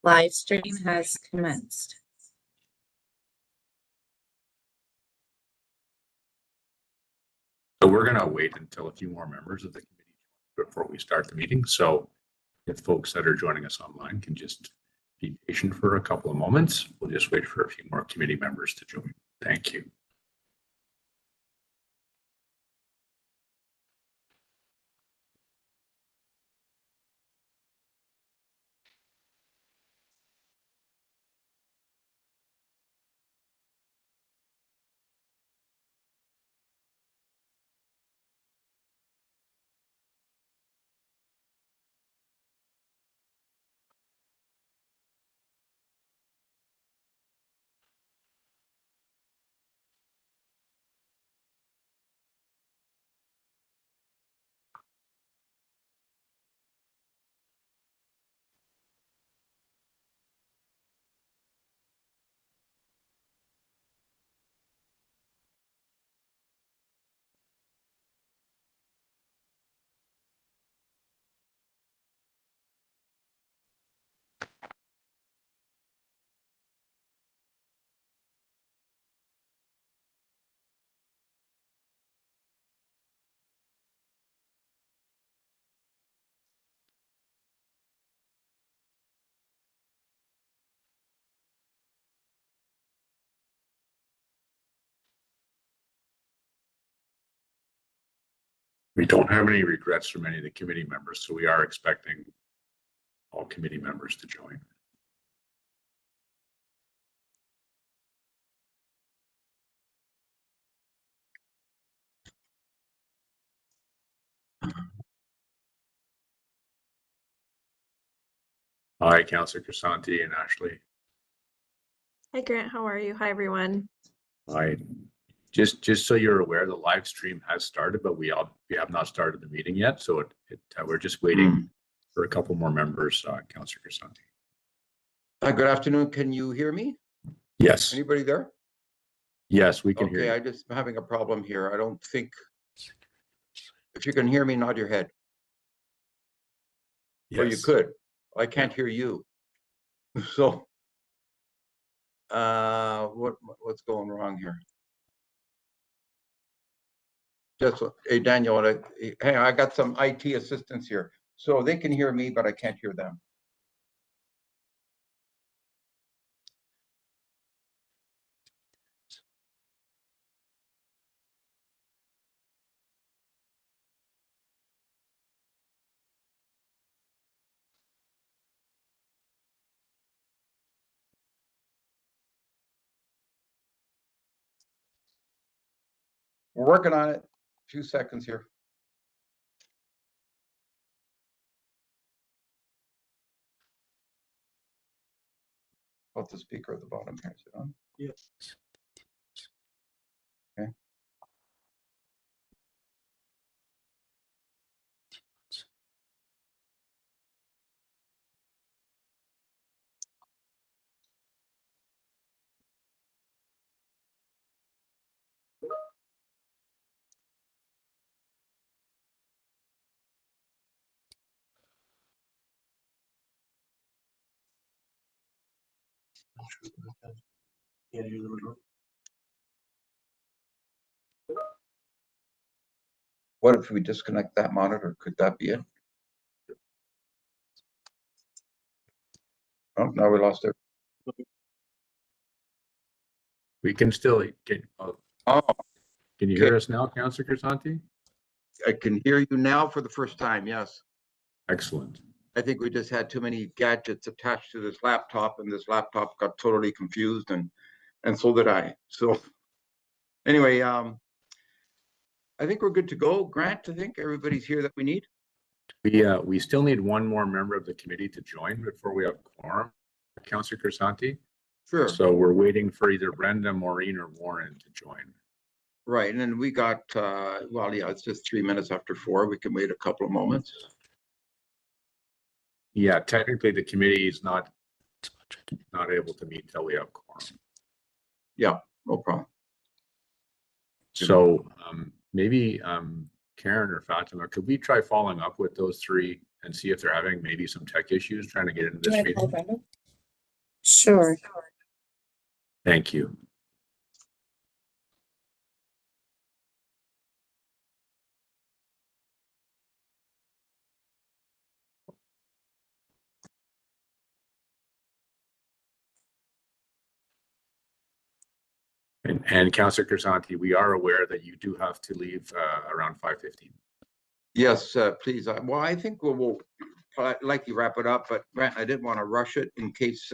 Live stream has commenced. So we're going to wait until a few more members of the committee before we start the meeting. So if folks that are joining us online can just be patient for a couple of moments, we'll just wait for a few more committee members to join. Thank you. We don't have any regrets from any of the committee members, so we are expecting all committee members to join. Hi, Councillor Crisanti and Ashley. Hi, Grant. How are you? Hi, everyone. Hi. Just so you're aware, the live stream has started, but we have not started the meeting yet. So we're just waiting for a couple more members. Councillor Crisanti. Good afternoon. Can you hear me? Yes. Anybody there? Yes, we can hear you. Okay, I just am having a problem here. I don't think. If you can hear me, nod your head. Yes. Or you could. I can't hear you. So, what's going wrong here? Just, hey, Daniel, hey, I got some IT assistants here. So they can hear me, but I can't hear them. We're working on it. A few seconds here. Put the speaker at the bottom here. Is it on? Yes. Okay. Yeah, here's the result. What if we disconnect that monitor? Could that be it? Oh, now we lost it. We can still get. Oh, Can you hear us now, Councillor Crisanti? I can hear you now for the first time. Yes. Excellent. I think we just had too many gadgets attached to this laptop, and this laptop got totally confused, and so did I. So anyway, I think we're good to go. Grant, I think everybody's here that we need. We still need one more member of the committee to join before we have quorum, Councillor Crisanti. Sure. So we're waiting for either Brenda, Maureen, or Warren to join. Right, and then we got well, yeah, it's just 3 minutes after 4. We can wait a couple of moments. Yeah, technically the committee is not able to meet until we have quorum. Yeah, no problem. So maybe Karen or Fatima, could we try following up with those three and see if they're having maybe some tech issues trying to get into this meeting? Sure. Thank you. And Councillor Crisanti, we are aware that you do have to leave around 5:15. Yes, please. Well, I think we'll likely wrap it up, but Grant, I didn't want to rush it in case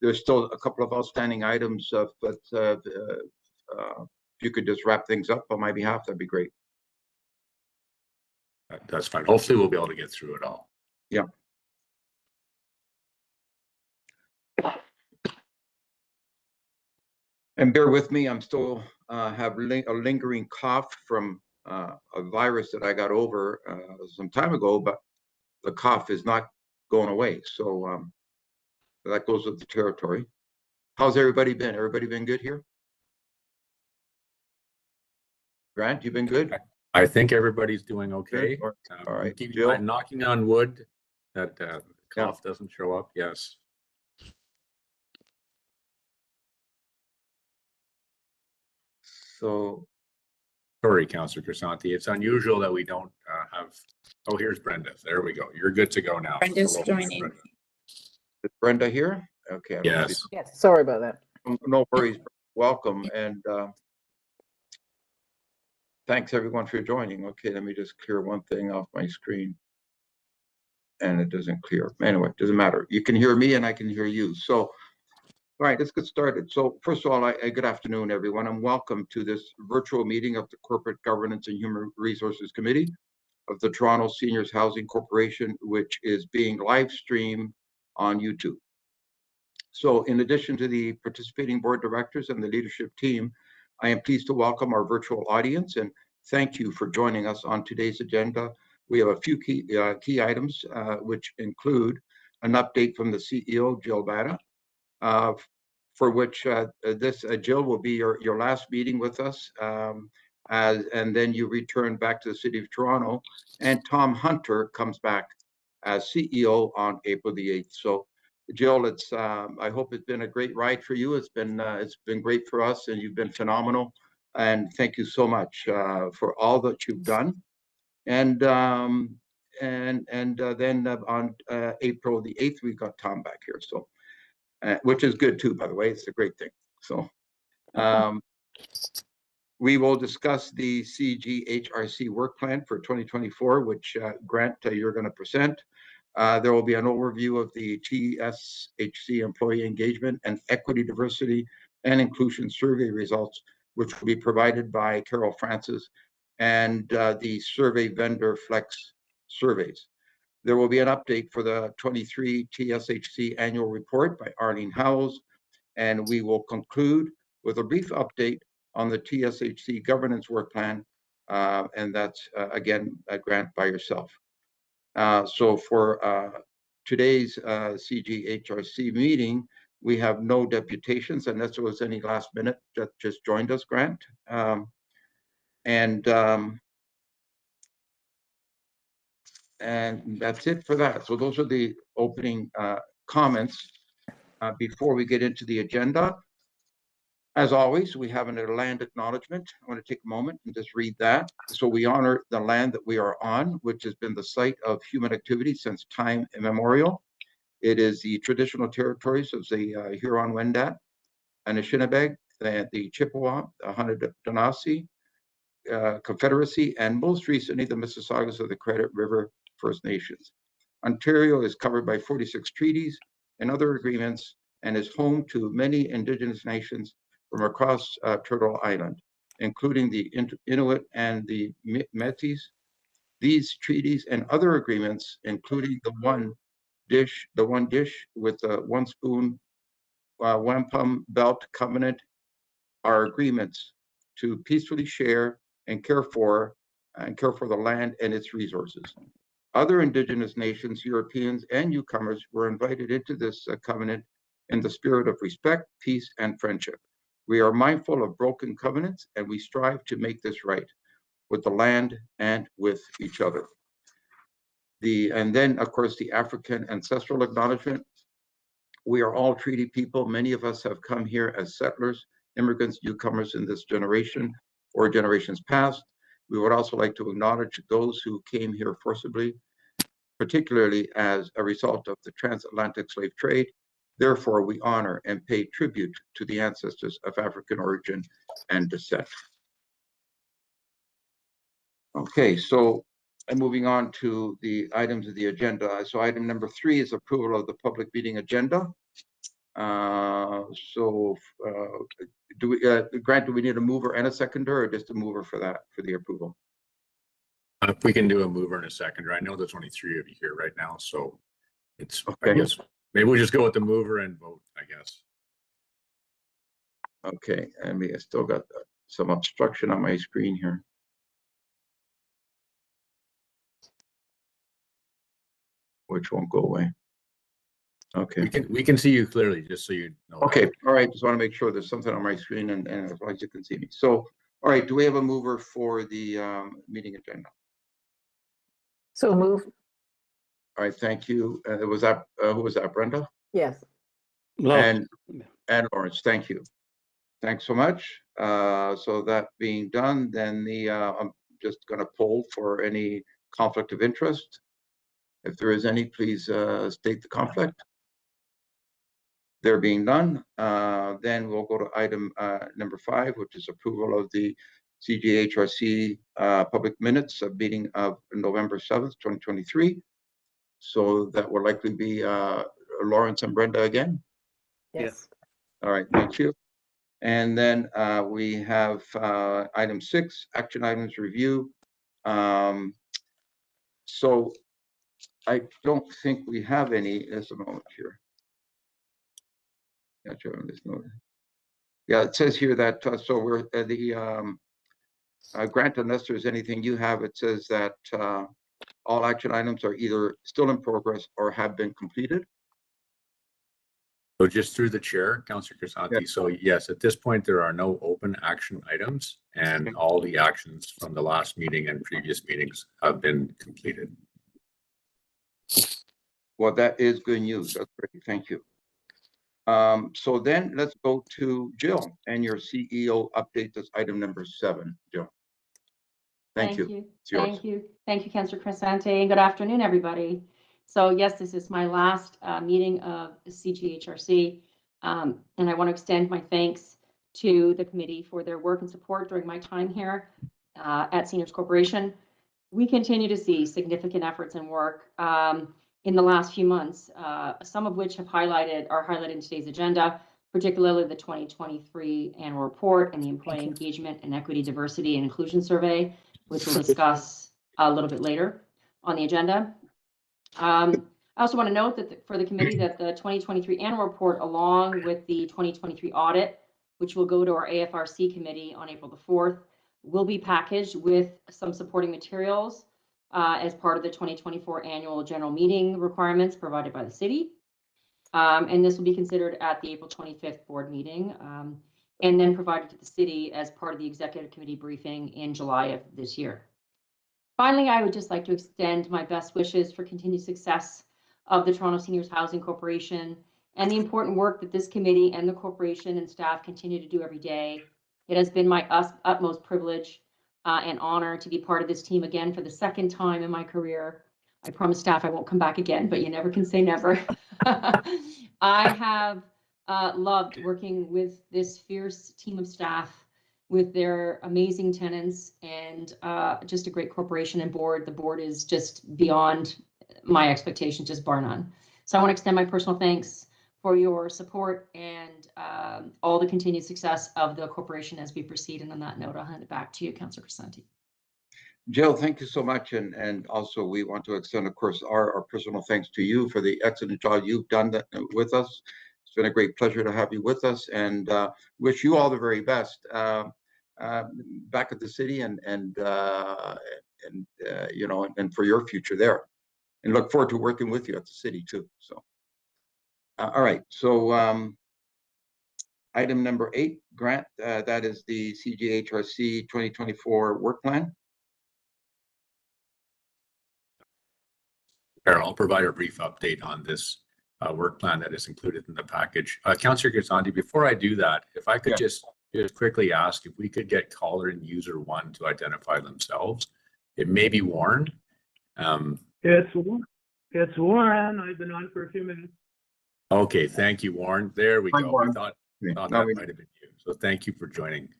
there's still a couple of outstanding items, but if you could just wrap things up on my behalf, that'd be great. That's fine. Hopefully we'll be able to get through it all. Yeah. And bear with me, I'm still have a lingering cough from a virus that I got over some time ago, but the cough is not going away. So that goes with the territory. How's everybody been? Everybody been good here? Grant, you been good? I think everybody's doing okay. Good. All right. Keeping on knocking on wood that the cough doesn't show up. Yes. So, Sorry, Councillor Crisanti. It's unusual that we don't have. Oh, here's Brenda. There we go. You're good to go now. Brenda's Hello, joining. Brenda. is Brenda here? Okay. I don't Yes. see- Yes, sorry about that. No worries. Welcome and thanks everyone for joining. Okay, let me just clear one thing off my screen. And it doesn't clear. Anyway, it doesn't matter. You can hear me and I can hear you. So, all right, let's get started. So first of all, good afternoon, everyone, and welcome to this virtual meeting of the Corporate Governance and Human Resources Committee of the Toronto Seniors Housing Corporation, which is being live streamed on YouTube. So in addition to the participating board directors and the leadership team, I am pleased to welcome our virtual audience and thank you for joining us on today's agenda. We have a few key items, which include an update from the CEO, Jill Batta, for which Jill will be your last meeting with us, and then you return back to the City of Toronto, and Tom Hunter comes back as CEO on April the 8th. So Jill, I hope it's been a great ride for you. It's been great for us, and you've been phenomenal. And thank you so much for all that you've done. And then on April the 8th, we got Tom back here. So, which is good too, by the way. It's a great thing. So, we will discuss the CGHRC work plan for 2024, which Grant, you're going to present. There will be an overview of the TSHC employee engagement and equity, diversity, and inclusion survey results, which will be provided by Carol Francis and the survey vendor Flex Surveys. There will be an update for the 23 TSHC annual report by Arlene Howells, and we will conclude with a brief update on the TSHC governance work plan, and that's again a Grant by yourself. So for today's CGHRC meeting, we have no deputations unless there was any last minute that just joined us, Grant. And that's it for that. So those are the opening comments before we get into the agenda. As always, we have a land acknowledgement. I want to take a moment and just read that. So we honor the land that we are on, which has been the site of human activity since time immemorial. It is the traditional territories of the Huron-Wendat, Anishinaabe, the Chippewa, the Haudenosaunee Confederacy, and most recently the Mississaugas of the Credit River First Nations. Ontario is covered by 46 treaties and other agreements and is home to many Indigenous nations from across Turtle Island, including the Inuit and the Métis. These treaties and other agreements, including the one dish with the one spoon wampum belt covenant, are agreements to peacefully share and care for the land and its resources. Other Indigenous nations, Europeans, and newcomers were invited into this covenant in the spirit of respect, peace, and friendship. We are mindful of broken covenants, and we strive to make this right with the land and with each other. And then, of course, the African ancestral acknowledgement. we are all treaty people. Many of us have come here as settlers, immigrants, newcomers in this generation or generations past. We would also like to acknowledge those who came here forcibly, particularly as a result of the transatlantic slave trade. Therefore, we honor and pay tribute to the ancestors of African origin and descent. Okay, so and moving on to the items of the agenda. So item number 3 is approval of the public meeting agenda. Do we, Grant, do we need a mover and a seconder, or just a mover for that, for the approval? If we can do a mover and a seconder, I know there's only 3 of you here right now, so it's, I Okay. guess, maybe we'll just go with the mover and vote, I guess. Okay, I mean, I still got some obstruction on my screen here. Which won't go away. Okay. We can see you clearly, just so you know. Okay, all right, just want to make sure there's something on my screen and as long as you can see me. So, all right, do we have a mover for the meeting agenda? So move. All right, thank you. Was that, who was that, Brenda? Yes. And Lawrence, thank you. Thanks so much. So that being done, then I'm just going to poll for any conflict of interest. If there is any, please state the conflict. There being none, then we'll go to item number 5, which is approval of the CGHRC public minutes of meeting of November 7th, 2023. So that will likely be Lawrence and Brenda again. Yes. All right, thank you. And then we have item 6, action items review. So I don't think we have any. Just a moment here. Yeah, it says here that so we're Grant, unless there's anything you have, it says that all action items are either still in progress or have been completed. So just through the chair, Councillor Crisanti. Yeah. So yes, at this point, there are no open action items, and Okay. all the actions from the last meeting and previous meetings have been completed. Well, that is good news. That's great. Thank you. So then let's go to Jill and your CEO update. That's item number 7, Jill. Thank you. It's yours. Thank you. Thank you, Councillor Crisanti, and good afternoon, everybody. So yes, this is my last meeting of CGHRC, and I want to extend my thanks to the committee for their work and support during my time here at Seniors Corporation. We continue to see significant efforts and work in the last few months, some of which are highlighted in today's agenda, particularly the 2023 annual report and the Employee Engagement and Equity, Diversity and Inclusion Survey, which we'll discuss a little bit later on the agenda. I also want to note that for the committee that the 2023 annual report, along with the 2023 audit, which will go to our AFRC committee on April the 4th, will be packaged with some supporting materials as part of the 2024 annual general meeting requirements provided by the city. And this will be considered at the April 25th board meeting and then provided to the city as part of the executive committee briefing in July of this year. Finally, I would just like to extend my best wishes for continued success of the Toronto Seniors Housing Corporation and the important work that this committee and the corporation and staff continue to do every day. It has been my utmost privilege and honor to be part of this team again for the 2nd time in my career. I promise staff I won't come back again, but you never can say never. I have loved working with this fierce team of staff, with their amazing tenants, and just a great corporation and board. The board is just beyond my expectations, just bar none. So I want to extend my personal thanks for your support and all the continued success of the corporation as we proceed. And on that note, I'll hand it back to you, Councillor Crisanti. Jill, thank you so much. And also we want to extend, of course, our personal thanks to you for the excellent job you've done with us. It's been a great pleasure to have you with us, and wish you all the very best back at the city and you know, and for your future there. And look forward to working with you at the city too. So, all right. So item number 8, Grant, that is the CGHRC 2024 work plan. I'll provide a brief update on this work plan that is included in the package. Councillor Grisanti, before I do that, if I could Yeah. just quickly ask if we could get caller and user 1 to identify themselves. It may be Warren. It's Warren. I've been on for a few minutes. Okay, thank you, Warren. There we Hi, go. Warren. We thought Now that we- might have been you. So thank you for joining.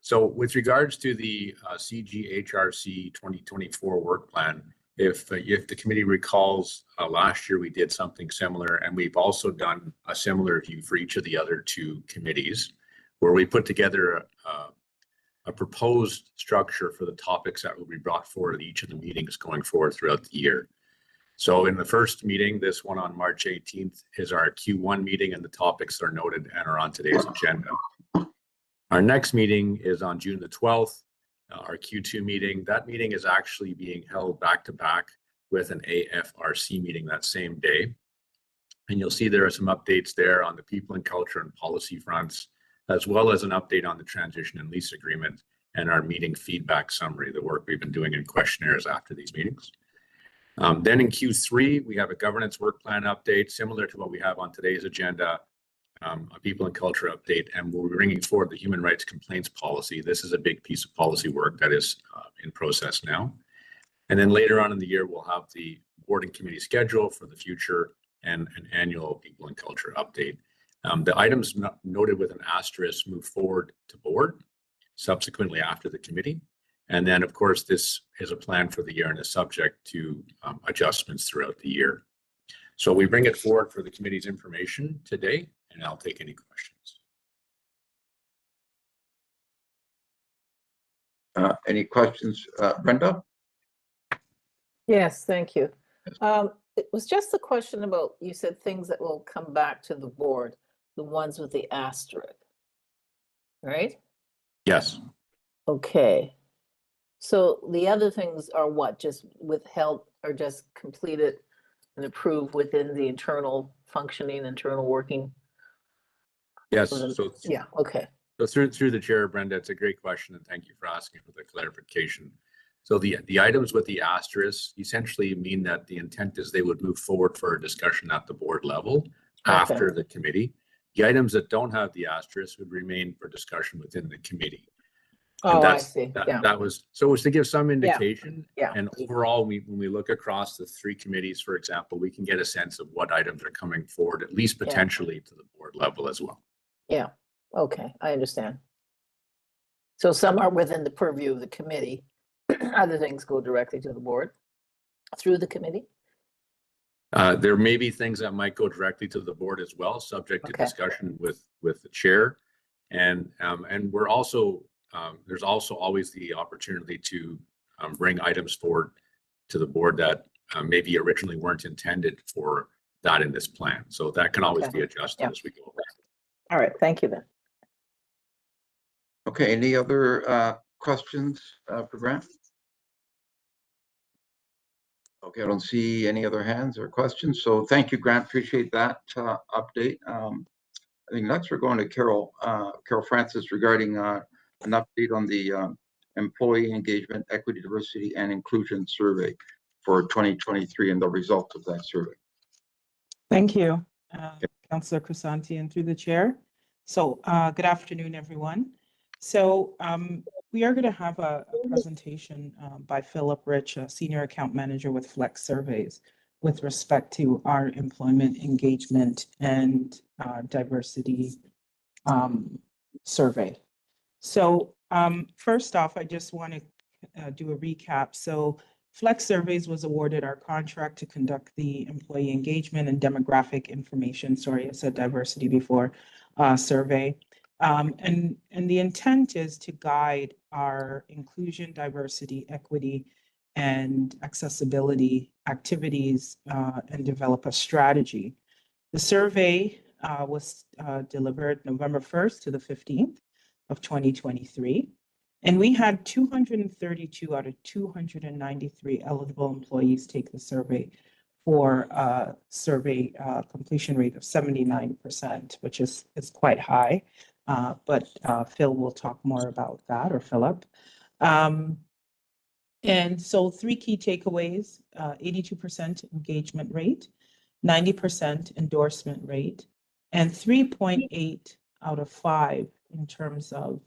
So with regards to the CGHRC 2024 work plan, if the committee recalls, last year we did something similar, and we've also done a similar view for each of the other 2 committees, where we put together a proposed structure for the topics that will be brought forward at each of the meetings going forward throughout the year. So in the first meeting, this one on March 18th is our Q1 meeting, and the topics are noted and are on today's agenda. Our next meeting is on June the 12th, our Q2 meeting. That meeting is actually being held back to back with an AFRC meeting that same day. And you'll see there are some updates there on the people and culture and policy fronts, as well as an update on the transition and lease agreement and our meeting feedback summary, the work we've been doing in questionnaires after these meetings. Then in Q3, we have a governance work plan update, similar to what we have on today's agenda, a people and culture update, and we're bringing forward the human rights complaints policy. This is a big piece of policy work that is in process now. And then later on in the year, we'll have the board and committee schedule for the future and an annual people and culture update. The items noted with an asterisk move forward to board subsequently after the committee. And then, of course, this is a plan for the year and is subject to adjustments throughout the year. So we bring it forward for the committee's information today, and I'll take any questions. Any questions, Brenda? Yes, thank you. It was just a question about, you said things that will come back to the board, the ones with the asterisk, right? Yes. Okay. So the other things are what, just withheld or just completed and approved within the internal functioning, internal working? Yes. Within- So Yeah, okay. So through the chair, Brenda, it's a great question, and thank you for asking for the clarification. So the items with the asterisks essentially mean that the intent is they would move forward for a discussion at the board level after the committee. The items that don't have the asterisk would remain for discussion within the committee. And Oh, I that's- see. Yeah, That was, so it was to give some indication. yeah. And overall, when we look across the 3 committees, for example, we can get a sense of what items are coming forward, at least potentially to the board level as well. yeah. Okay, I understand. So some are within the purview of the committee. Other things go directly to the board through the committee? There may be things that might go directly to the board as well, subject to Okay. discussion with the chair. And we're also, there's also always the opportunity to bring items forward to the board that maybe originally weren't intended for that in this plan. So that can always Okay. be adjusted Yeah. as we go. All right, thank you then. Okay, any other questions for Grant? Okay, I don't see any other hands or questions. So thank you, Grant. Appreciate that update. I think next we're going to Carol Francis regarding an update on the employee engagement, equity, diversity, and inclusion survey for 2023 and the results of that survey. Thank you, Councillor Crisanti, and through the chair. So good afternoon, everyone. So we are going to have a presentation by Philip Rich, a Senior Account Manager with Flex Surveys, with respect to our employment engagement and diversity survey. So first off, I just want to do a recap. So Flex Surveys was awarded our contract to conduct the employee engagement and demographic information, sorry, I said diversity before, survey. And the intent is to guide our inclusion, diversity, equity, and accessibility activities and develop a strategy. The survey was delivered November 1st to the 15th of 2023. And we had 232 out of 293 eligible employees take the survey for a survey completion rate of 79%, which is quite high. But Phil will talk more about that, or Philip. And so 3 key takeaways, 82% engagement rate, 90% endorsement rate, and 3.8 out of 5 in terms of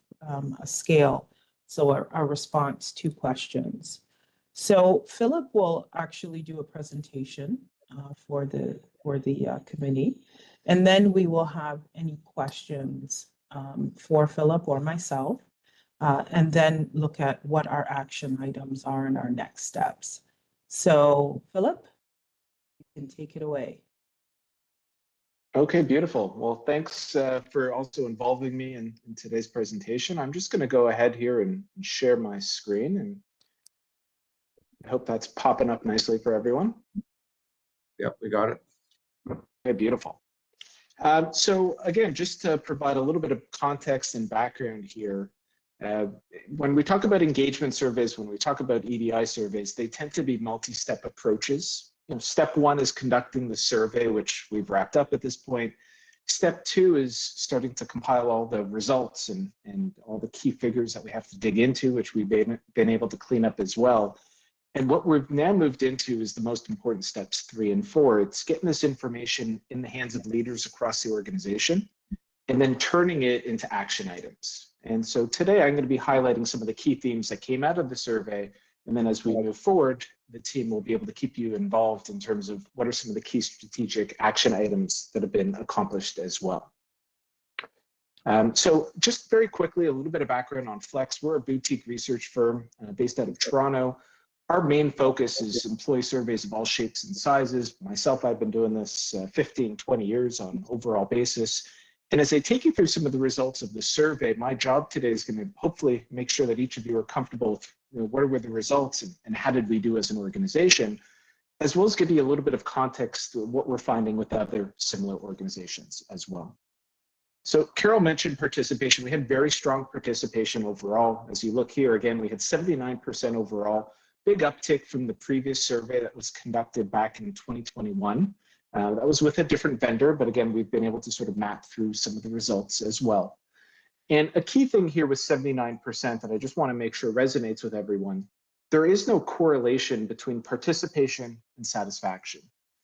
a scale. So our response to questions. So Philip will actually do a presentation for the committee, and then we will have any questions for Philip or myself, and then look at what our action items are and our next steps. So Philip, you can take it away. Okay, beautiful. Well, thanks for also involving me in today's presentation. I'm just going to go ahead here and share my screen, and I hope that's popping up nicely for everyone. Yep, we got it. Okay, beautiful. So again, just to provide a little bit of context and background here, when we talk about engagement surveys, when we talk about EDI surveys, they tend to be multi-step approaches. Step 1 is conducting the survey, which we've wrapped up at this point. Step 2 is starting to compile all the results and all the key figures that we have to dig into, which we've been able to clean up as well. And what we've now moved into is the most important steps 3 and 4. It's getting this information in the hands of leaders across the organization and then turning it into action items. And so today I'm going to be highlighting some of the key themes that came out of the survey. And then as we move forward, the team will be able to keep you involved in terms of what are some of the key strategic action items that have been accomplished as well. So just very quickly, a little bit of background on Flex. We're a boutique research firm based out of Toronto. Our main focus is employee surveys of all shapes and sizes. Myself, I've been doing this 15, 20 years on an overall basis. And as I take you through some of the results of the survey, my job today is going to hopefully make sure that each of you are comfortable with what were the results and how did we do as an organization, as well as give you a little bit of context to what we're finding with other similar organizations as well. So Carol mentioned participation. We had very strong participation overall. As you look here, again, we had 79% overall, big uptick from the previous survey that was conducted back in 2021. That was with a different vendor, but again, we've been able to sort of map through some of the results as well. And a key thing here was 79% that I just want to make sure resonates with everyone. There is no correlation between participation and satisfaction.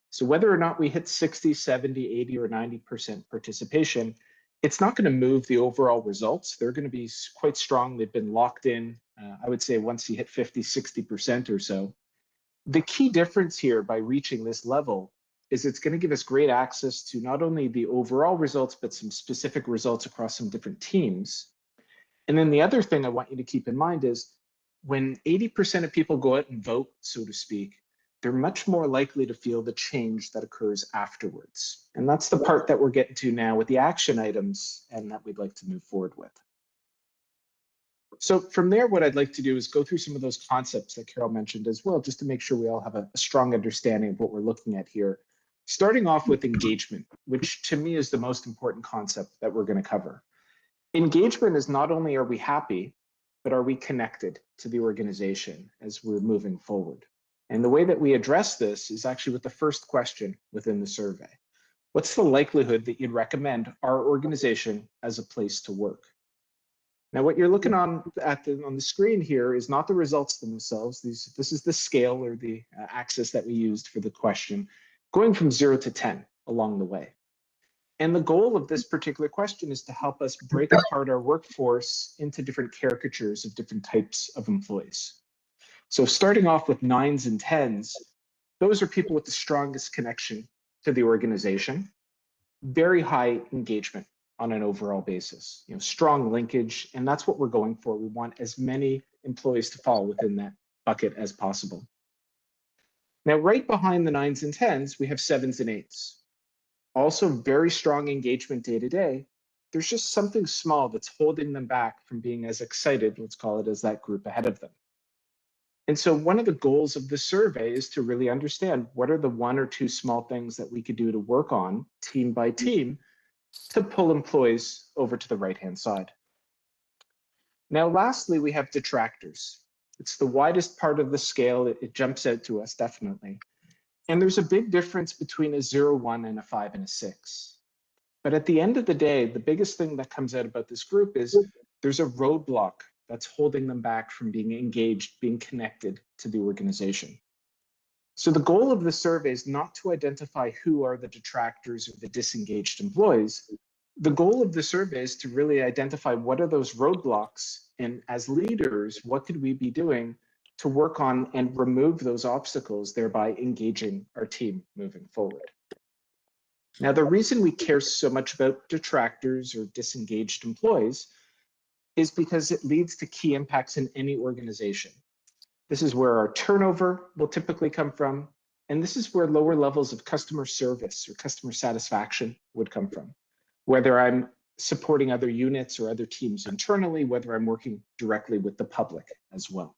So whether or not we hit 60, 70, 80, or 90% participation, it's not going to move the overall results. They're going to be quite strong. They've been locked in, I would say, once you hit 50, 60% or so. The key difference here by reaching this level is it's going to give us great access to not only the overall results, but some specific results across some different teams. And then the other thing I want you to keep in mind is when 80% of people go out and vote, so to speak, they're much more likely to feel the change that occurs afterwards. And that's the part that we're getting to now with the action items and that we'd like to move forward with. So from there, what I'd like to do is go through some of those concepts that Carol mentioned as well, just to make sure we all have a strong understanding of what we're looking at here. Starting off with engagement, which to me is the most important concept that we're going to cover. Engagement is not only are we happy, but are we connected to the organization as we're moving forward? And the way that we address this is actually with the first question within the survey. What's the likelihood that you'd recommend our organization as a place to work? Now, what you're looking on the screen here is not the results themselves. This is the scale or the axis that we used for the question, going from 0 to 10 along the way. And the goal of this particular question is to help us break apart our workforce into different caricatures of different types of employees. So starting off with 9s and 10s, those are people with the strongest connection to the organization, very high engagement on an overall basis, strong linkage, and that's what we're going for. We want as many employees to fall within that bucket as possible. Now, right behind the 9s and 10s, we have 7s and 8s. Also very strong engagement day to day. There's just something small that's holding them back from being as excited, let's call it, as that group ahead of them. And so one of the goals of the survey is to really understand what are the 1 or 2 small things that we could do to work on team by team to pull employees over to the right-hand side. Now, lastly, we have detractors. It's the widest part of the scale. It jumps out to us, definitely. And there's a big difference between a 0, 1, and a 5 and a 6. But at the end of the day, the biggest thing that comes out about this group is there's a roadblock that's holding them back from being engaged, being connected to the organization. So the goal of the survey is not to identify who are the detractors or the disengaged employees. The goal of the survey is to really identify what are those roadblocks, and as leaders, what could we be doing to work on and remove those obstacles, thereby engaging our team moving forward. Now, the reason we care so much about detractors or disengaged employees is because it leads to key impacts in any organization. This is where our turnover will typically come from, and this is where lower levels of customer service or customer satisfaction would come from. Whether I'm supporting other units or other teams internally, whether I'm working directly with the public as well.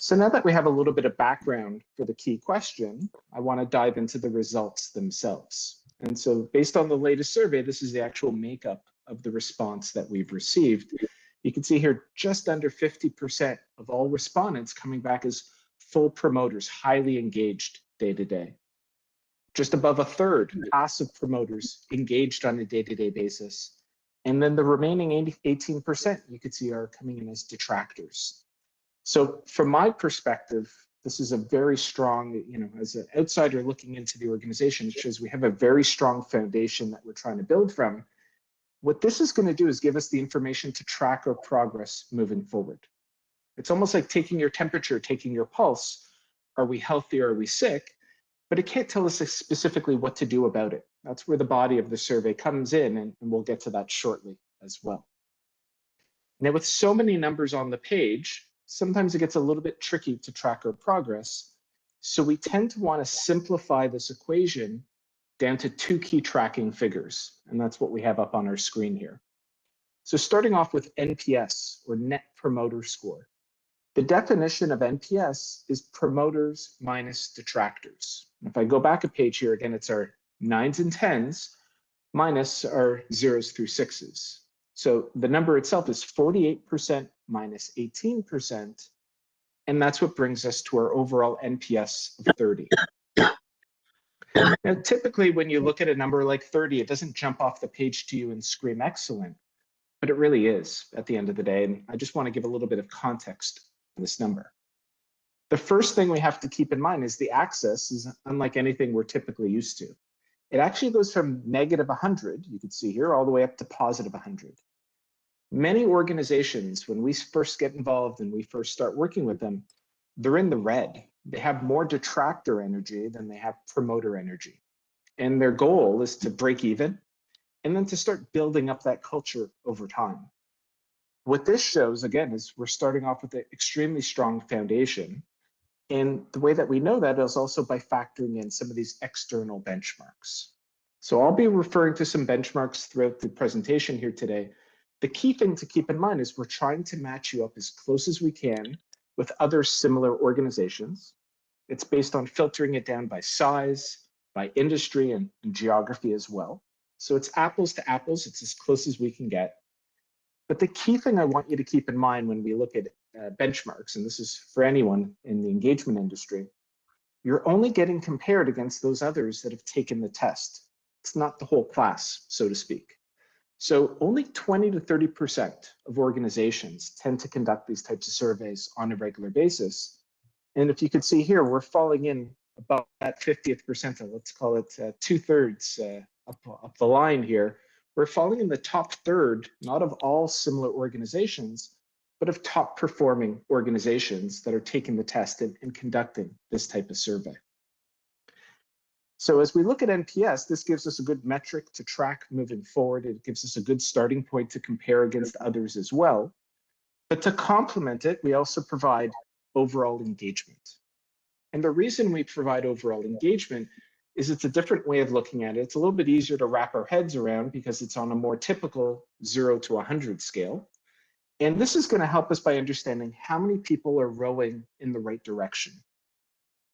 So now that we have a little bit of background for the key question, I want to dive into the results themselves. And so based on the latest survey, this is the actual makeup of the response that we've received. You can see here just under 50% of all respondents coming back as full promoters, highly engaged day to day. Just above a third passive promoters engaged on a day-to-day basis. And then the remaining 18% you could see are coming in as detractors. So from my perspective, this is a very strong, as an outsider looking into the organization, it shows we have a very strong foundation that we're trying to build from. What this is going to do is give us the information to track our progress moving forward. It's almost like taking your temperature, taking your pulse. Are we healthy or are we sick? But it can't tell us specifically what to do about it. That's where the body of the survey comes in, and we'll get to that shortly as well. Now, with so many numbers on the page, sometimes it gets a little bit tricky to track our progress. So we tend to want to simplify this equation down to two key tracking figures, and that's what we have up on our screen here. So starting off with NPS, or Net Promoter Score. The definition of NPS is promoters minus detractors. If I go back a page here, again, it's our 9s and 10s minus our 0s through 6s. So the number itself is 48% minus 18%, and that's what brings us to our overall NPS of 30. Now, typically, when you look at a number like 30, it doesn't jump off the page to you and scream excellent, but it really is at the end of the day. And I just want to give a little bit of context to this number. The first thing we have to keep in mind is the axis is unlike anything we're typically used to. It actually goes from negative 100, you can see here, all the way up to positive 100. Many organizations, when we first get involved and we first start working with them, they're in the red. They have more detractor energy than they have promoter energy. And their goal is to break even and then to start building up that culture over time. What this shows, again, is we're starting off with an extremely strong foundation. And the way that we know that is also by factoring in some of these external benchmarks. So I'll be referring to some benchmarks throughout the presentation here today. The key thing to keep in mind is we're trying to match you up as close as we can with other similar organizations. It's based on filtering it down by size, by industry, and geography as well. So it's apples to apples, it's as close as we can get. But the key thing I want you to keep in mind when we look at benchmarks, and this is for anyone in the engagement industry, you're only getting compared against those others that have taken the test. It's not the whole class, so to speak. So only 20 to 30% of organizations tend to conduct these types of surveys on a regular basis. And if you could see here, we're falling in about that 50th percentile, let's call it 2/3 up the line here. We're falling in the top third, not of all similar organizations, but of top performing organizations that are taking the test and conducting this type of survey. So as we look at NPS, this gives us a good metric to track moving forward. It gives us a good starting point to compare against others as well. But to complement it, we also provide overall engagement. And the reason we provide overall engagement is it's a different way of looking at it. It's a little bit easier to wrap our heads around because it's on a more typical 0 to 100 scale. And this is going to help us by understanding how many people are rowing in the right direction.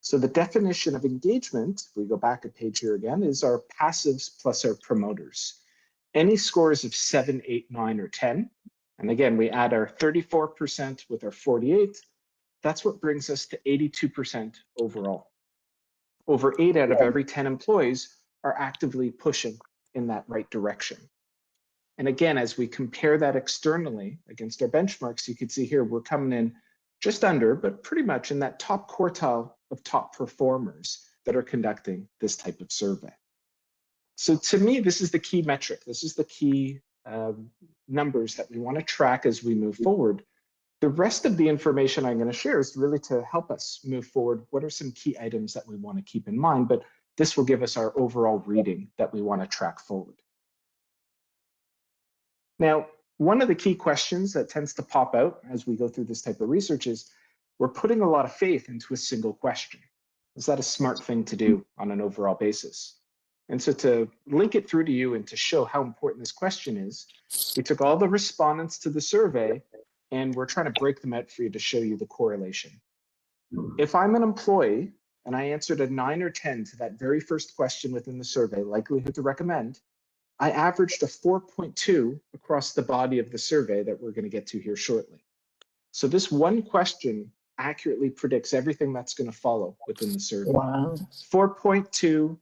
So the definition of engagement, if we go back a page here again, is our passives plus our promoters. Any scores of 7, 8, 9, or 10. And again, we add our 34% with our 48. That's what brings us to 82% overall. Over 8 out of every 10 employees are actively pushing in that right direction. And again, as we compare that externally against our benchmarks, you can see here we're coming in just under, but pretty much in that top quartile of top performers that are conducting this type of survey. So to me, this is the key metric. This is the key numbers that we want to track as we move forward. The rest of the information I'm going to share is really to help us move forward. What are some key items that we want to keep in mind? But this will give us our overall reading that we want to track forward. Now, one of the key questions that tends to pop out as we go through this type of research is, we're putting a lot of faith into a single question. Is that a smart thing to do on an overall basis? And so to link it through to you and to show how important this question is, we took all the respondents to the survey and we're trying to break them out for you to show you the correlation. If I'm an employee and I answered a 9 or 10 to that very first question within the survey, likelihood to recommend, I averaged a 4.2 across the body of the survey that we're going to get to here shortly. So this one question accurately predicts everything that's going to follow within the survey. Wow. 4.2,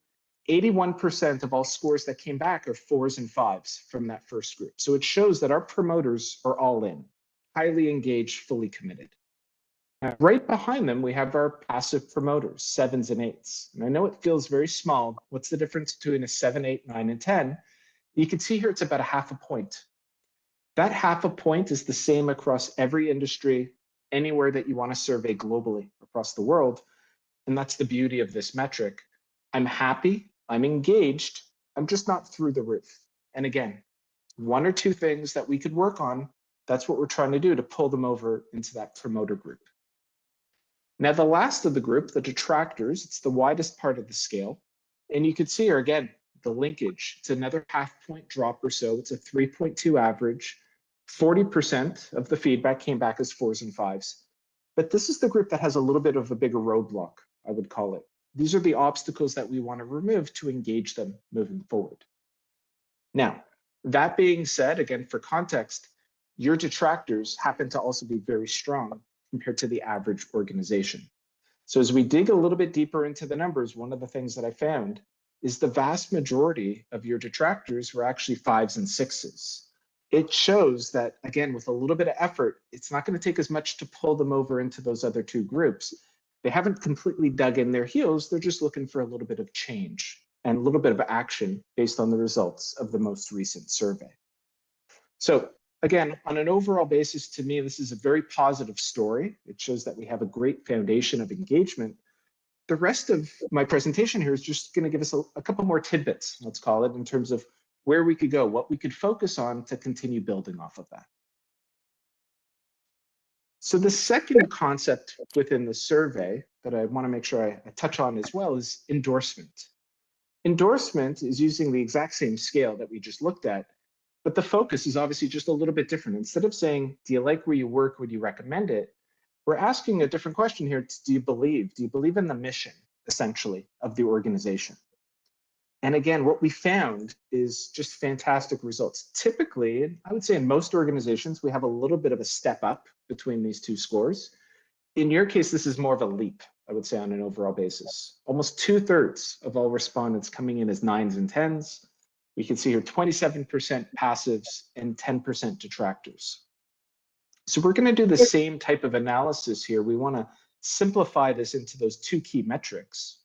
81% of all scores that came back are 4s and 5s from that first group. So it shows that our promoters are all in, highly engaged, fully committed. Right behind them, we have our passive promoters, 7s and 8s. And I know it feels very small. What's the difference between a 7, 8, 9, and 10? You can see here it's about a half a point. That half a point is the same across every industry, anywhere that you want to survey globally across the world. And that's the beauty of this metric. I'm happy, I'm engaged, I'm just not through the roof. And again, 1 or 2 things that we could work on, that's what we're trying to do to pull them over into that promoter group. Now, the last of the group, the detractors, it's the widest part of the scale. And you can see here again, the linkage, it's another half-point drop or so. It's a 3.2 average. 40% of the feedback came back as 4s and 5s. But this is the group that has a little bit of a bigger roadblock, I would call it. These are the obstacles that we want to remove to engage them moving forward. Now, that being said, again, for context, your detractors happen to also be very strong compared to the average organization. So as we dig a little bit deeper into the numbers, one of the things that I found is the vast majority of your detractors were actually 5s and 6s. It shows that, again, with a little bit of effort, it's not going to take as much to pull them over into those other 2 groups. They haven't completely dug in their heels. They're just looking for a little bit of change and a little bit of action based on the results of the most recent survey. So again, on an overall basis, to me, this is a very positive story. It shows that we have a great foundation of engagement. The rest of my presentation here is just going to give us a couple more tidbits, let's call it, in terms of where we could go, what we could focus on to continue building off of that. So the second concept within the survey that I want to make sure I touch on as well is endorsement. Endorsement is using the exact same scale that we just looked at, but the focus is obviously just a little bit different. Instead of saying, do you like where you work, would you recommend it? We're asking a different question here. Do you believe? Do you believe in the mission, essentially, of the organization? And again, what we found is just fantastic results. Typically, I would say in most organizations, we have a little bit of a step up between these 2 scores. In your case, this is more of a leap, I would say, on an overall basis. Almost 2/3 of all respondents coming in as 9s and 10s. We can see here 27% passives and 10% detractors. So we're going to do the same type of analysis here. We want to simplify this into those 2 key metrics.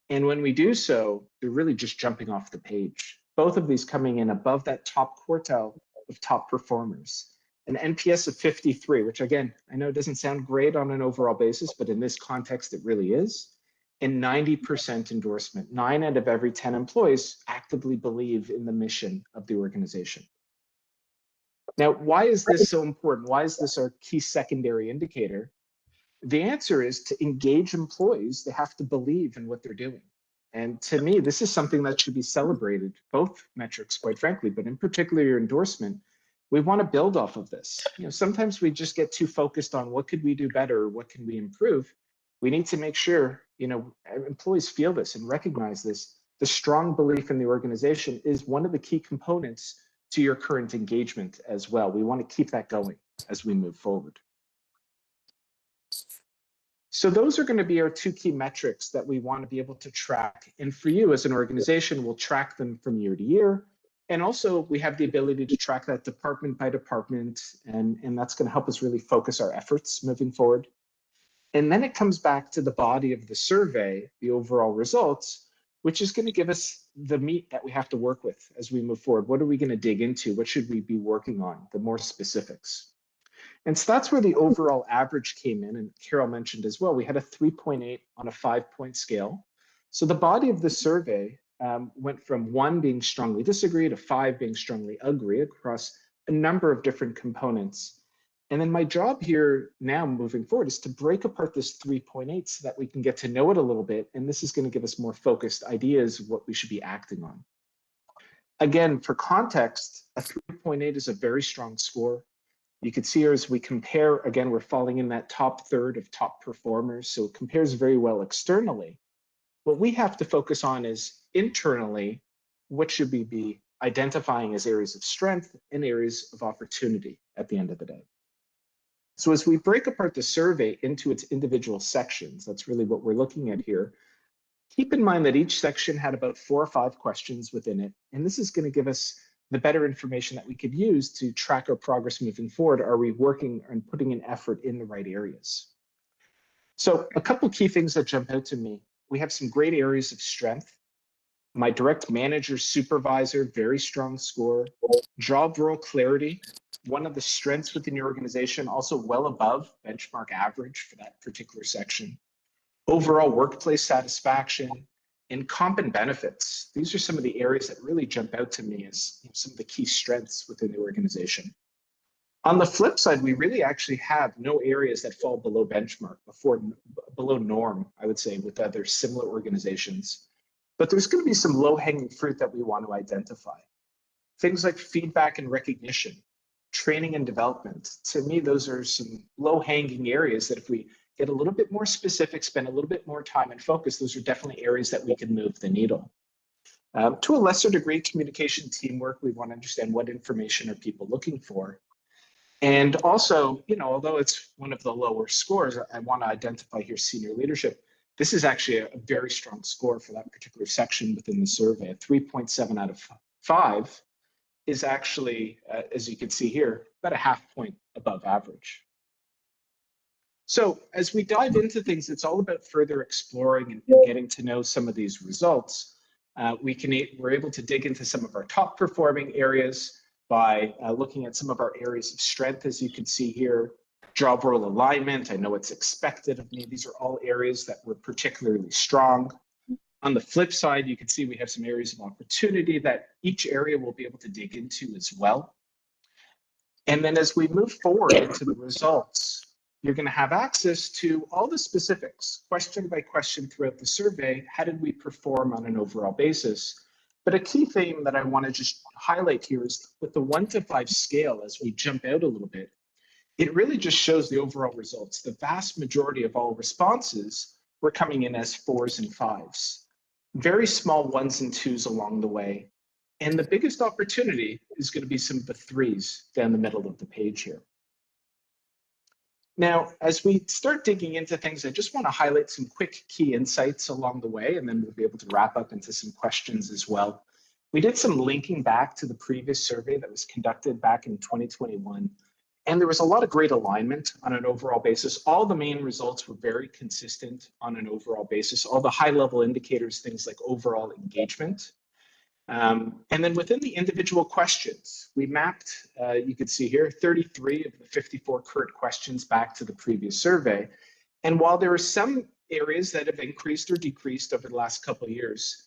And when we do so, they're really just jumping off the page. Both of these coming in above that top quartile of top performers. An NPS of 53, which again, I know doesn't sound great on an overall basis, but in this context, it really is. And 90% endorsement. 9 out of every 10 employees actively believe in the mission of the organization. Now, why is this so important? Why is this our key secondary indicator? The answer is to engage employees, they have to believe in what they're doing. And to me, this is something that should be celebrated, both metrics, quite frankly, but in particular your endorsement. We want to build off of this. Sometimes we just get too focused on what could we do better, what can we improve. We need to make sure, employees feel this and recognize this. The strong belief in the organization is one of the key components to your current engagement as well. We want to keep that going as we move forward. So those are going to be our 2 key metrics that we want to be able to track. And for you as an organization, we'll track them from year to year. And also we have the ability to track that department by department. And that's going to help us really focus our efforts moving forward. And then it comes back to the body of the survey, the overall results, which is going to give us the meat that we have to work with as we move forward. What are we going to dig into? What should we be working on? The more specifics. And so that's where the overall average came in. And Carol mentioned as well, we had a 3.8 on a 5-point scale. So the body of the survey went from 1 being strongly disagree to 5 being strongly agree across a number of different components. And then my job here now moving forward is to break apart this 3.8 so that we can get to know it a little bit. And this is going to give us more focused ideas of what we should be acting on. Again, for context, a 3.8 is a very strong score. You can see here as we compare, again, we're falling in that top third of top performers. So it compares very well externally. What we have to focus on is internally, what should we be identifying as areas of strength and areas of opportunity at the end of the day. So as we break apart the survey into its individual sections, that's really what we're looking at here. Keep in mind that each section had about 4 or 5 questions within it. And this is going to give us the better information that we could use to track our progress moving forward. Are we working and putting an effort in the right areas? So a couple key things that jump out to me. We have some great areas of strength. My direct manager, supervisor, very strong score. Job role clarity, one of the strengths within your organization, also well above benchmark average for that particular section. Overall workplace satisfaction, and comp and benefits. These are some of the areas that really jump out to me as some of the key strengths within the organization. On the flip side, we really actually have no areas that fall below benchmark, below norm, I would say, with other similar organizations. But there's going to be some low-hanging fruit that we want to identify. Things like feedback and recognition, training and development. To me, those are some low-hanging areas that if we get a little bit more specific, spend a little bit more time and focus, those are definitely areas that we can move the needle. To a lesser degree, communication, teamwork, we want to understand what information are people looking for. And also, although it's one of the lower scores, I want to identify here senior leadership. This is actually a very strong score for that particular section within the survey. A 3.7 out of 5 is actually, as you can see here, about a half point above average. So as we dive into things, it's all about further exploring and getting to know some of these results. We're able to dig into some of our top performing areas by looking at some of our areas of strength, as you can see here. Job role alignment, I know it's expected of me. These are all areas that were particularly strong. On the flip side, you can see we have some areas of opportunity that each area will be able to dig into as well. And then as we move forward into the results, you're going to have access to all the specifics, question by question throughout the survey. How did we perform on an overall basis? But a key theme that I want to just highlight here is with the 1 to 5 scale, as we jump out a little bit, it really just shows the overall results. The vast majority of all responses were coming in as 4s and 5s. Very small 1s and 2s along the way. And the biggest opportunity is going to be some of the 3s down the middle of the page here. Now, as we start digging into things, I just want to highlight some quick key insights along the way, and then we'll be able to wrap up into some questions as well. We did some linking back to the previous survey that was conducted back in 2021, and there was a lot of great alignment on an overall basis. All the main results were very consistent on an overall basis. All the high-level indicators, things like overall engagement. And then within the individual questions, we mapped, you can see here, 33 of the 54 current questions back to the previous survey. And while there are some areas that have increased or decreased over the last couple of years,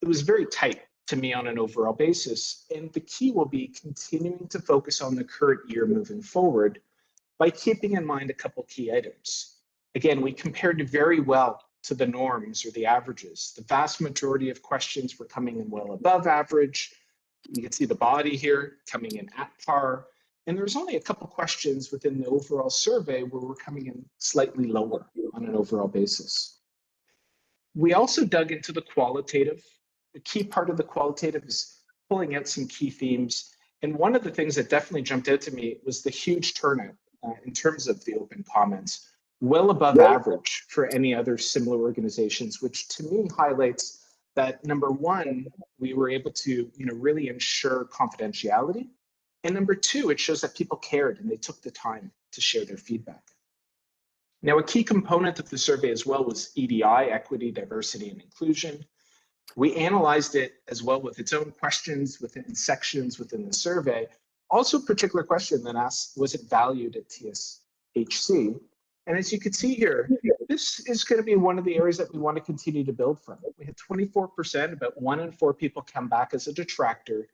it was very tight to me on an overall basis. And the key will be continuing to focus on the current year moving forward by keeping in mind a couple key items. Again, we compared very well to the norms or the averages. The vast majority of questions were coming in well above average. You can see the body here coming in at par. And there's only a couple questions within the overall survey where we're coming in slightly lower on an overall basis. We also dug into the qualitative. The key part of the qualitative is pulling out some key themes. And one of the things that definitely jumped out to me was the huge turnout in terms of the open comments. Well above average for any other similar organizations, which to me highlights that number one, we were able to really ensure confidentiality. And number two, it shows that people cared and they took the time to share their feedback. Now, a key component of the survey as well was EDI, equity, diversity, and inclusion. We analyzed it as well with its own questions within sections within the survey. Also, a particular question that asked, was it valued at TSHC? And as you can see here, this is going to be one of the areas that we want to continue to build from. We had 24%, about 1 in 4 people come back as a detractor.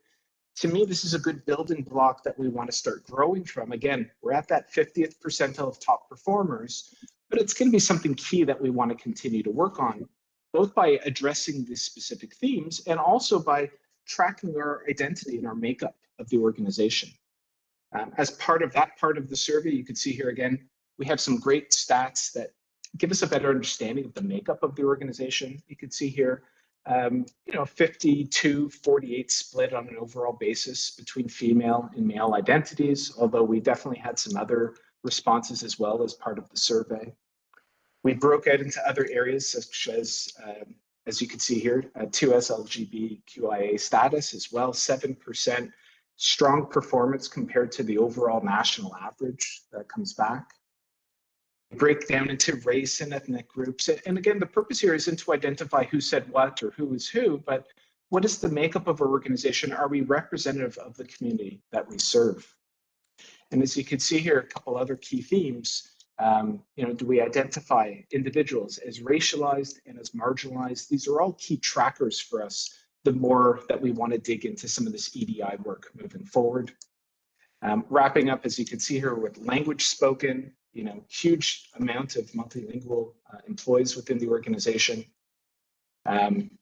To me, this is a good building block that we want to start growing from. Again, we're at that 50th percentile of top performers, but it's going to be something key that we want to continue to work on, both by addressing these specific themes and also by tracking our identity and our makeup of the organization. As part of that part of the survey, you can see here again, we have some great stats that give us a better understanding of the makeup of the organization. You can see here, 52-48 split on an overall basis between female and male identities, although we definitely had some other responses as well as part of the survey. We broke out into other areas such as you can see here, 2S LGBTQIA status as well, 7% strong performance compared to the overall national average that comes back. Break down into race and ethnic groups. And again, the purpose here isn't to identify who said what or who is who, but what is the makeup of our organization? Are we representative of the community that we serve? And as you can see here, a couple other key themes. Do we identify individuals as racialized and as marginalized? These are all key trackers for us, the more that we want to dig into some of this EDI work moving forward. Wrapping up, as you can see here, with language spoken, huge amount of multilingual employees within the organization,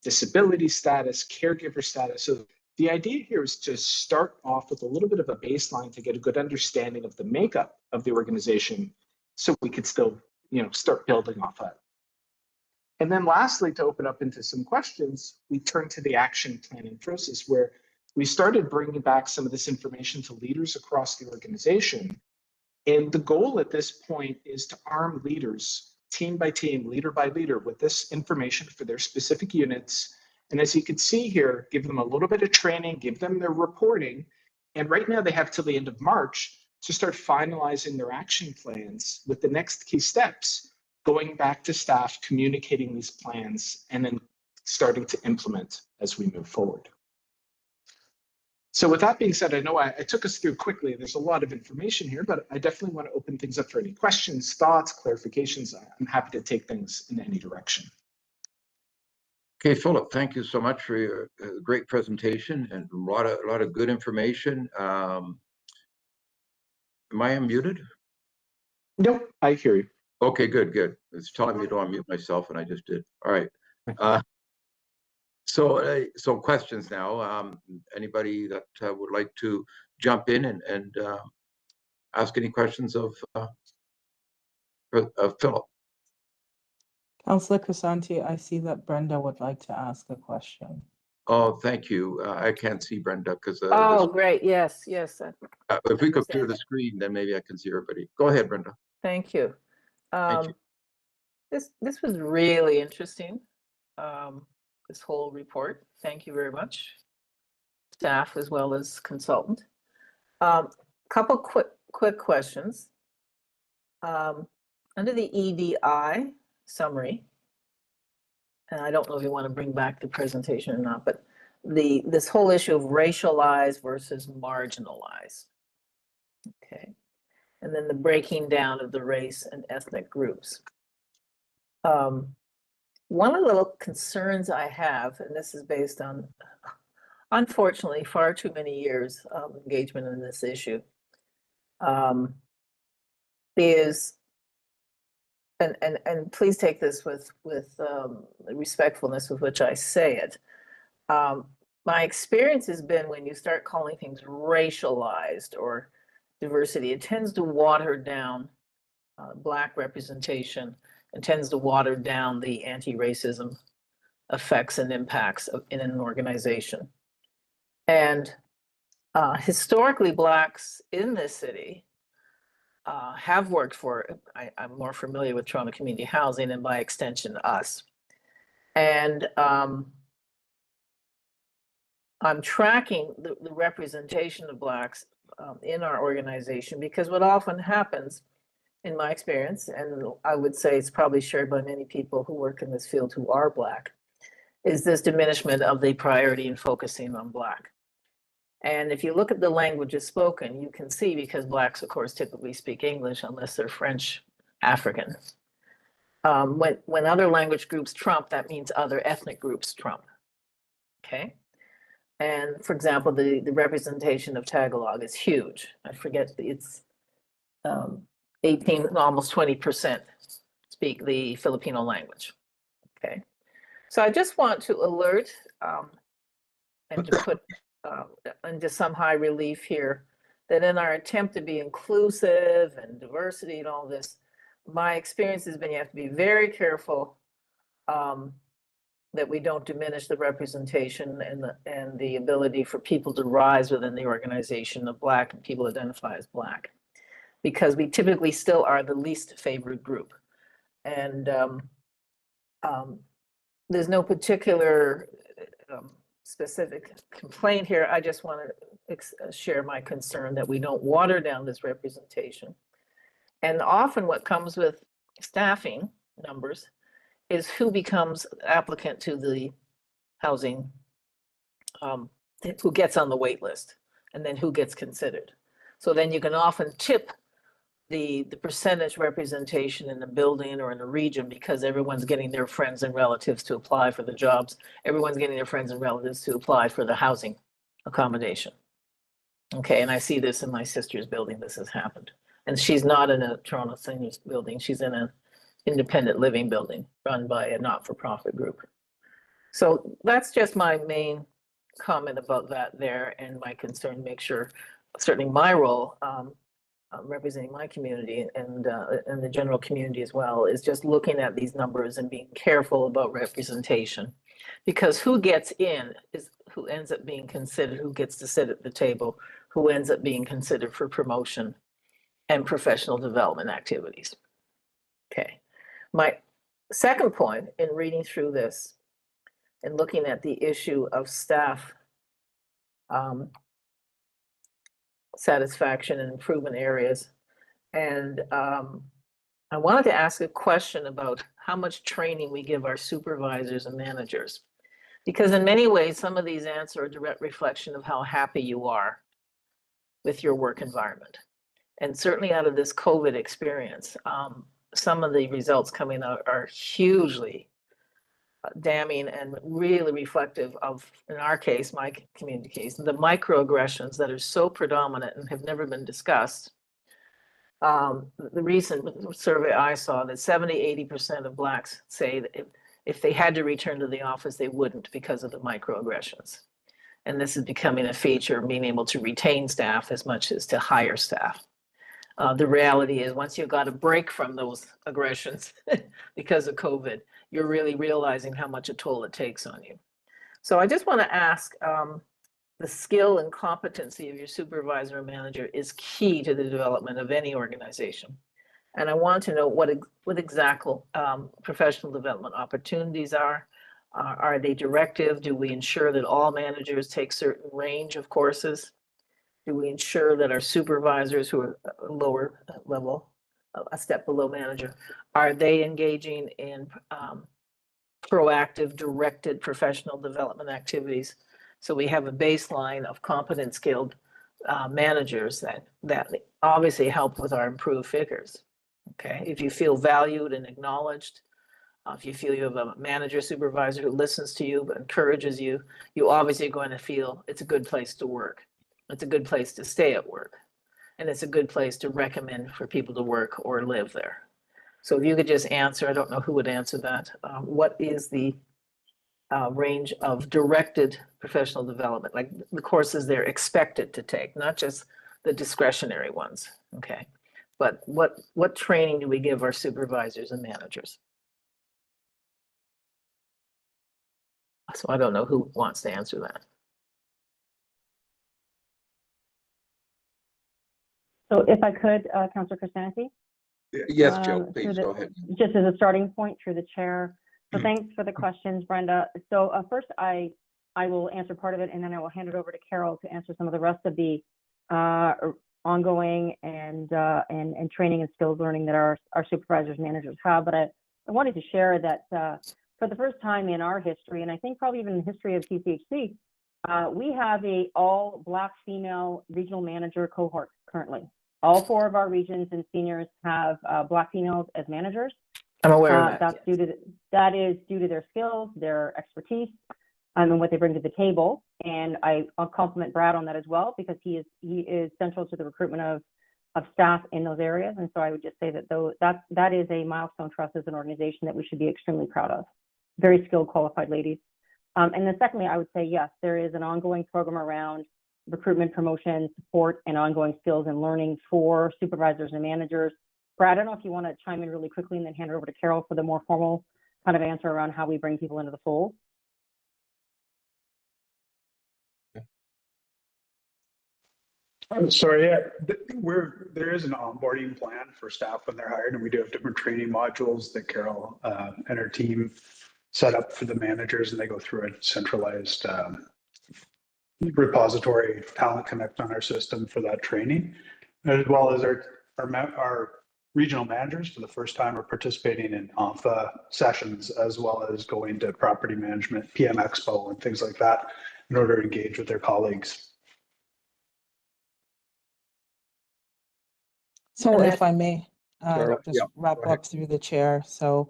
disability status, caregiver status. So the idea here is to start off with a little bit of a baseline to get a good understanding of the makeup of the organization so we could still, start building off that. And then lastly, to open up into some questions, we turn to the action planning process where we started bringing back some of this information to leaders across the organization. And the goal at this point is to arm leaders, team by team, leader by leader, with this information for their specific units. And as you can see here, give them a little bit of training, give them their reporting. And right now they have till the end of March to start finalizing their action plans with the next key steps, going back to staff, communicating these plans, and then starting to implement as we move forward. So with that being said, I know I took us through quickly. There's a lot of information here, but I definitely want to open things up for any questions, thoughts, clarifications. I'm happy to take things in any direction. Okay, Philip, thank you so much for your great presentation and a lot of good information. Am I unmuted? Nope, I hear you. Okay, good. It's telling me to unmute myself, and I just did. All right. So questions now. Anybody that would like to jump in and ask any questions of Philip? Councillor Crisanti, I see that Brenda would like to ask a question. Oh, thank you. I can't see Brenda because Oh, great. Yes. if we could clear the screen, then maybe I can see everybody. Go ahead, Brenda. Thank you. Thank you. This was really interesting. This whole report. Thank you very much, staff as well as consultant. Couple quick questions. Under the EDI summary, and I don't know if you want to bring back the presentation or not, but this whole issue of racialized versus marginalized. Okay. And then the breaking down of the race and ethnic groups. One of the little concerns I have, and this is based on, unfortunately, far too many years of engagement in this issue, is, and please take this with respectfulness with which I say it. My experience has been when you start calling things racialized or diversity, it tends to water down Black representation. It tends to water down the anti-racism effects and impacts in an organization. And historically, Blacks in this city have worked for, I'm more familiar with Toronto Community Housing and by extension us. And I'm tracking the representation of Blacks in our organization because what often happens in my experience, and I would say it's probably shared by many people who work in this field who are Black, is this diminishment of the priority in focusing on Black. And if you look at the languages spoken, you can see, because Blacks, of course, typically speak English unless they're French African. When other language groups trump, that means other ethnic groups trump. Okay. And for example, the representation of Tagalog is huge. I forget, it's 18, almost 20% speak the Filipino language. Okay. So I just want to alert and to put into some high relief here that in our attempt to be inclusive and diversity and all this, my experience has been you have to be very careful that we don't diminish the representation and the ability for people to rise within the organization of Black and people identify as Black, because we typically still are the least favored group. And there's no particular specific complaint here. I just want to share my concern that we don't water down this representation. And often what comes with staffing numbers is who becomes applicant to the housing, who gets on the wait list, and then who gets considered. So then you can often tip the percentage representation in the building or in the region, because everyone's getting their friends and relatives to apply for the jobs. Everyone's getting their friends and relatives to apply for the housing accommodation. Okay, and I see this in my sister's building, this has happened. And she's not in a Toronto Seniors building, she's in an independent living building run by a not-for-profit group. So that's just my main comment about that there, and my concern, make sure, certainly my role, representing my community and the general community as well, is just looking at these numbers and being careful about representation, because who gets in is who ends up being considered, who gets to sit at the table, who ends up being considered for promotion and professional development activities. Okay, my second point in reading through this and looking at the issue of staff satisfaction and improvement areas. And I wanted to ask a question about how much training we give our supervisors and managers, because in many ways, some of these answers are a direct reflection of how happy you are with your work environment. And certainly out of this COVID experience, some of the results coming out are hugely damning and really reflective of, in our case, my community case, the microaggressions that are so predominant and have never been discussed. The recent survey I saw that 70–80% of Blacks say that if they had to return to the office, they wouldn't because of the microaggressions. And this is becoming a feature of being able to retain staff as much as to hire staff. The reality is, once you've got a break from those aggressions because of COVID, you're really realizing how much a toll it takes on you. So I just want to ask, the skill and competency of your supervisor or manager is key to the development of any organization. And I want to know what exact professional development opportunities are. Are they directive? Do we ensure that all managers take certain range of courses? Do we ensure that our supervisors who are lower level, a step below manager, are they engaging in proactive, directed professional development activities? So we have a baseline of competent, skilled managers that obviously help with our improved figures. Okay, if you feel valued and acknowledged, if you feel you have a manager, supervisor who listens to you, but encourages you, you obviously are going to feel it's a good place to work. It's a good place to stay at work. And it's a good place to recommend for people to work or live there. So if you could just answer, I don't know who would answer that. What is the range of directed professional development, like the courses they're expected to take, not just the discretionary ones, okay? But what training do we give our supervisors and managers? So I don't know who wants to answer that. So if I could, Councillor Crisanti? Yes, Joe, through please the- go ahead. Just as a starting point through the chair. So thanks for the questions, Brenda. So first, I will answer part of it, and then I will hand it over to Carol to answer some of the rest of the ongoing and training and skills learning that our supervisors and managers have. But I wanted to share that for the first time in our history, and I think probably even in the history of CCHC, we have a all Black female regional manager cohort currently. All 4 of our regions and seniors have Black females as managers. I'm aware of that. That is due to their skills, their expertise, and what they bring to the table. And I'll compliment Brad on that as well, because he is central to the recruitment of staff in those areas. And so I would just say that that is a milestone for us as an organization that we should be extremely proud of. Very skilled, qualified ladies. And then secondly, I would say, yes, there is an ongoing program around recruitment, promotion, support, and ongoing skills and learning for supervisors and managers. Brad, I don't know if you want to chime in really quickly and then hand it over to Carol for the more formal kind of answer around how we bring people into the fold. I'm sorry, yeah, there is an onboarding plan for staff when they're hired, and we do have different training modules that Carol and her team set up for the managers, and they go through a centralized repository talent connect on our system for that training, as well as our regional managers for the first time are participating in ANFA sessions, as well as going to property management, PM Expo, and things like that in order to engage with their colleagues. So And if I may, Carol, just yeah, wrap go ahead. up through the chair. So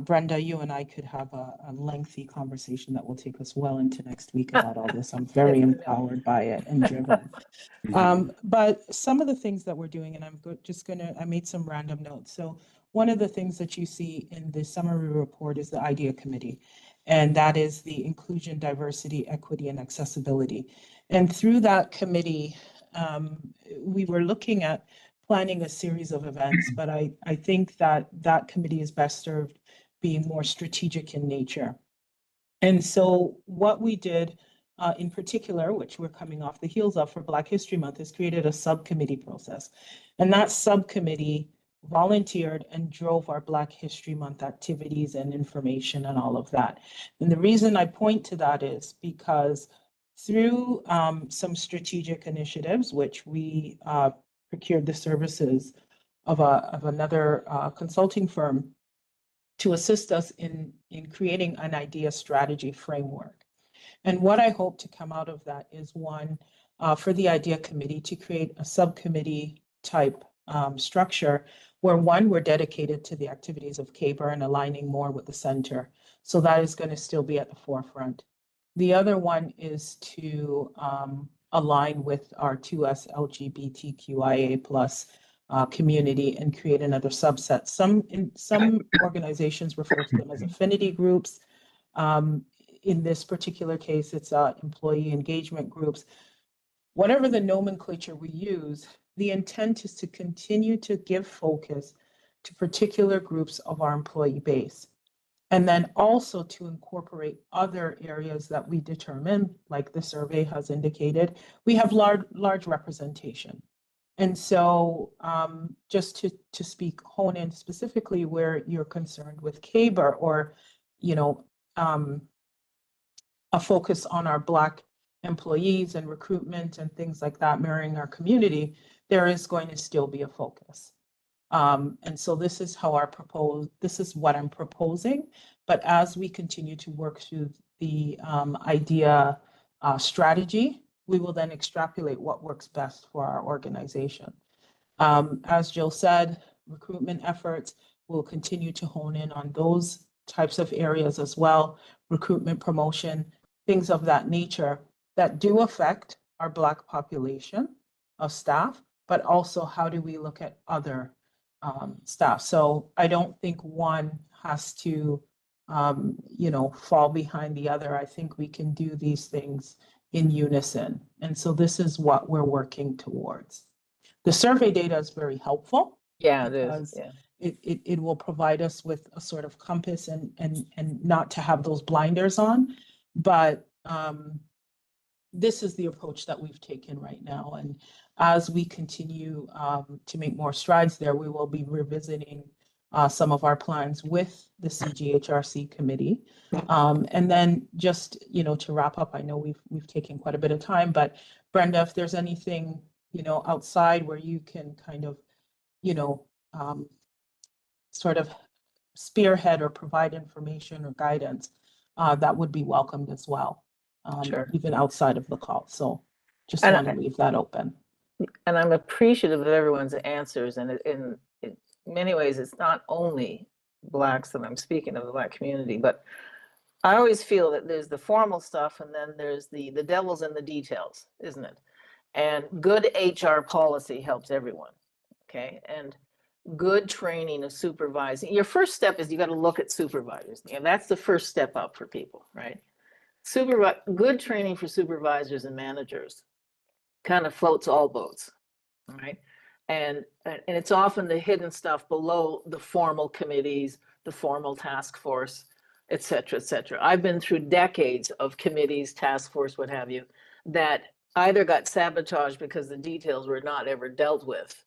Brenda, you and I could have a lengthy conversation that will take us well into next week about all this. I'm very empowered by it and driven. But some of the things that we're doing, and I made some random notes. So one of the things that you see in the summary report is the IDEA committee, and that is the inclusion, diversity, equity, and accessibility. And through that committee, we were looking at planning a series of events, but I think that committee is best served being more strategic in nature. And so what we did in particular, which we're coming off the heels of for Black History Month, is created a subcommittee process. And that subcommittee volunteered and drove our Black History Month activities and information and all of that. And the reason I point to that is because through some strategic initiatives, which we procured the services of another consulting firm to assist us in creating an IDEA strategy framework. And what I hope to come out of that is one, for the IDEA committee to create a subcommittee type structure where we're dedicated to the activities of CABER and aligning more with the center. So that is going to still be at the forefront. The other one is to align with our 2S LGBTQIA plus community and create another subset. Some organizations refer to them as affinity groups. In this particular case, it's employee engagement groups. Whatever the nomenclature we use, the intent is to continue to give focus to particular groups of our employee base. And then also to incorporate other areas that we determine, like the survey has indicated, we have large representation. And so just to hone in specifically where you're concerned with CABER or, a focus on our Black employees and recruitment and things like that, mirroring our community, there is going to still be a focus. And so this is what I'm proposing. But as we continue to work through the IDEA strategy, we will then extrapolate what works best for our organization. As Jill said, recruitment efforts will continue to hone in on those types of areas as well, recruitment, promotion, things of that nature that do affect our Black population of staff, but also how do we look at other staff. So I don't think one has to, fall behind the other. I think we can do these things in unison. And so this is what we're working towards. The survey data is very helpful. Yeah, it is. Yeah. It will provide us with a sort of compass and not to have those blinders on. But this is the approach that we've taken right now. And as we continue to make more strides there, we will be revisiting some of our plans with the CGHRC committee. And then just, to wrap up, I know we've taken quite a bit of time, but Brenda, if there's anything outside where you can kind of, sort of spearhead or provide information or guidance, that would be welcomed as well, Sure. even outside of the call. So just And want to leave that open. And I'm appreciative of everyone's answers, and in many ways, it's not only Blacks that I'm speaking of, the Black community, but I always feel that there's the formal stuff and then there's the devil's in the details, isn't it? And good HR policy helps everyone, okay? And good training of supervising. Your first step is you got to look at supervisors. That's the first step up for people, right? Good training for supervisors and managers kind of floats all boats, all right? And it's often the hidden stuff below the formal committees, the formal task force, et cetera, et cetera. I've been through decades of committees, task force, what have you, that either got sabotaged because the details were not ever dealt with.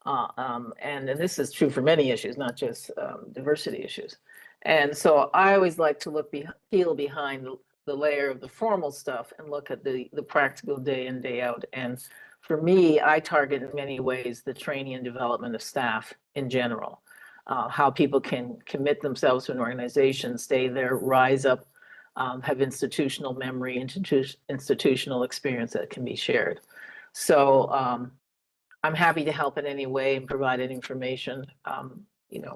And this is true for many issues, not just diversity issues. And so I always like to peel behind the layer of the formal stuff and look at the practical day in, day out. And for me, I target in many ways the training and development of staff in general, how people can commit themselves to an organization, stay there, rise up, have institutional memory, institutional experience that can be shared. So I'm happy to help in any way and provide any information.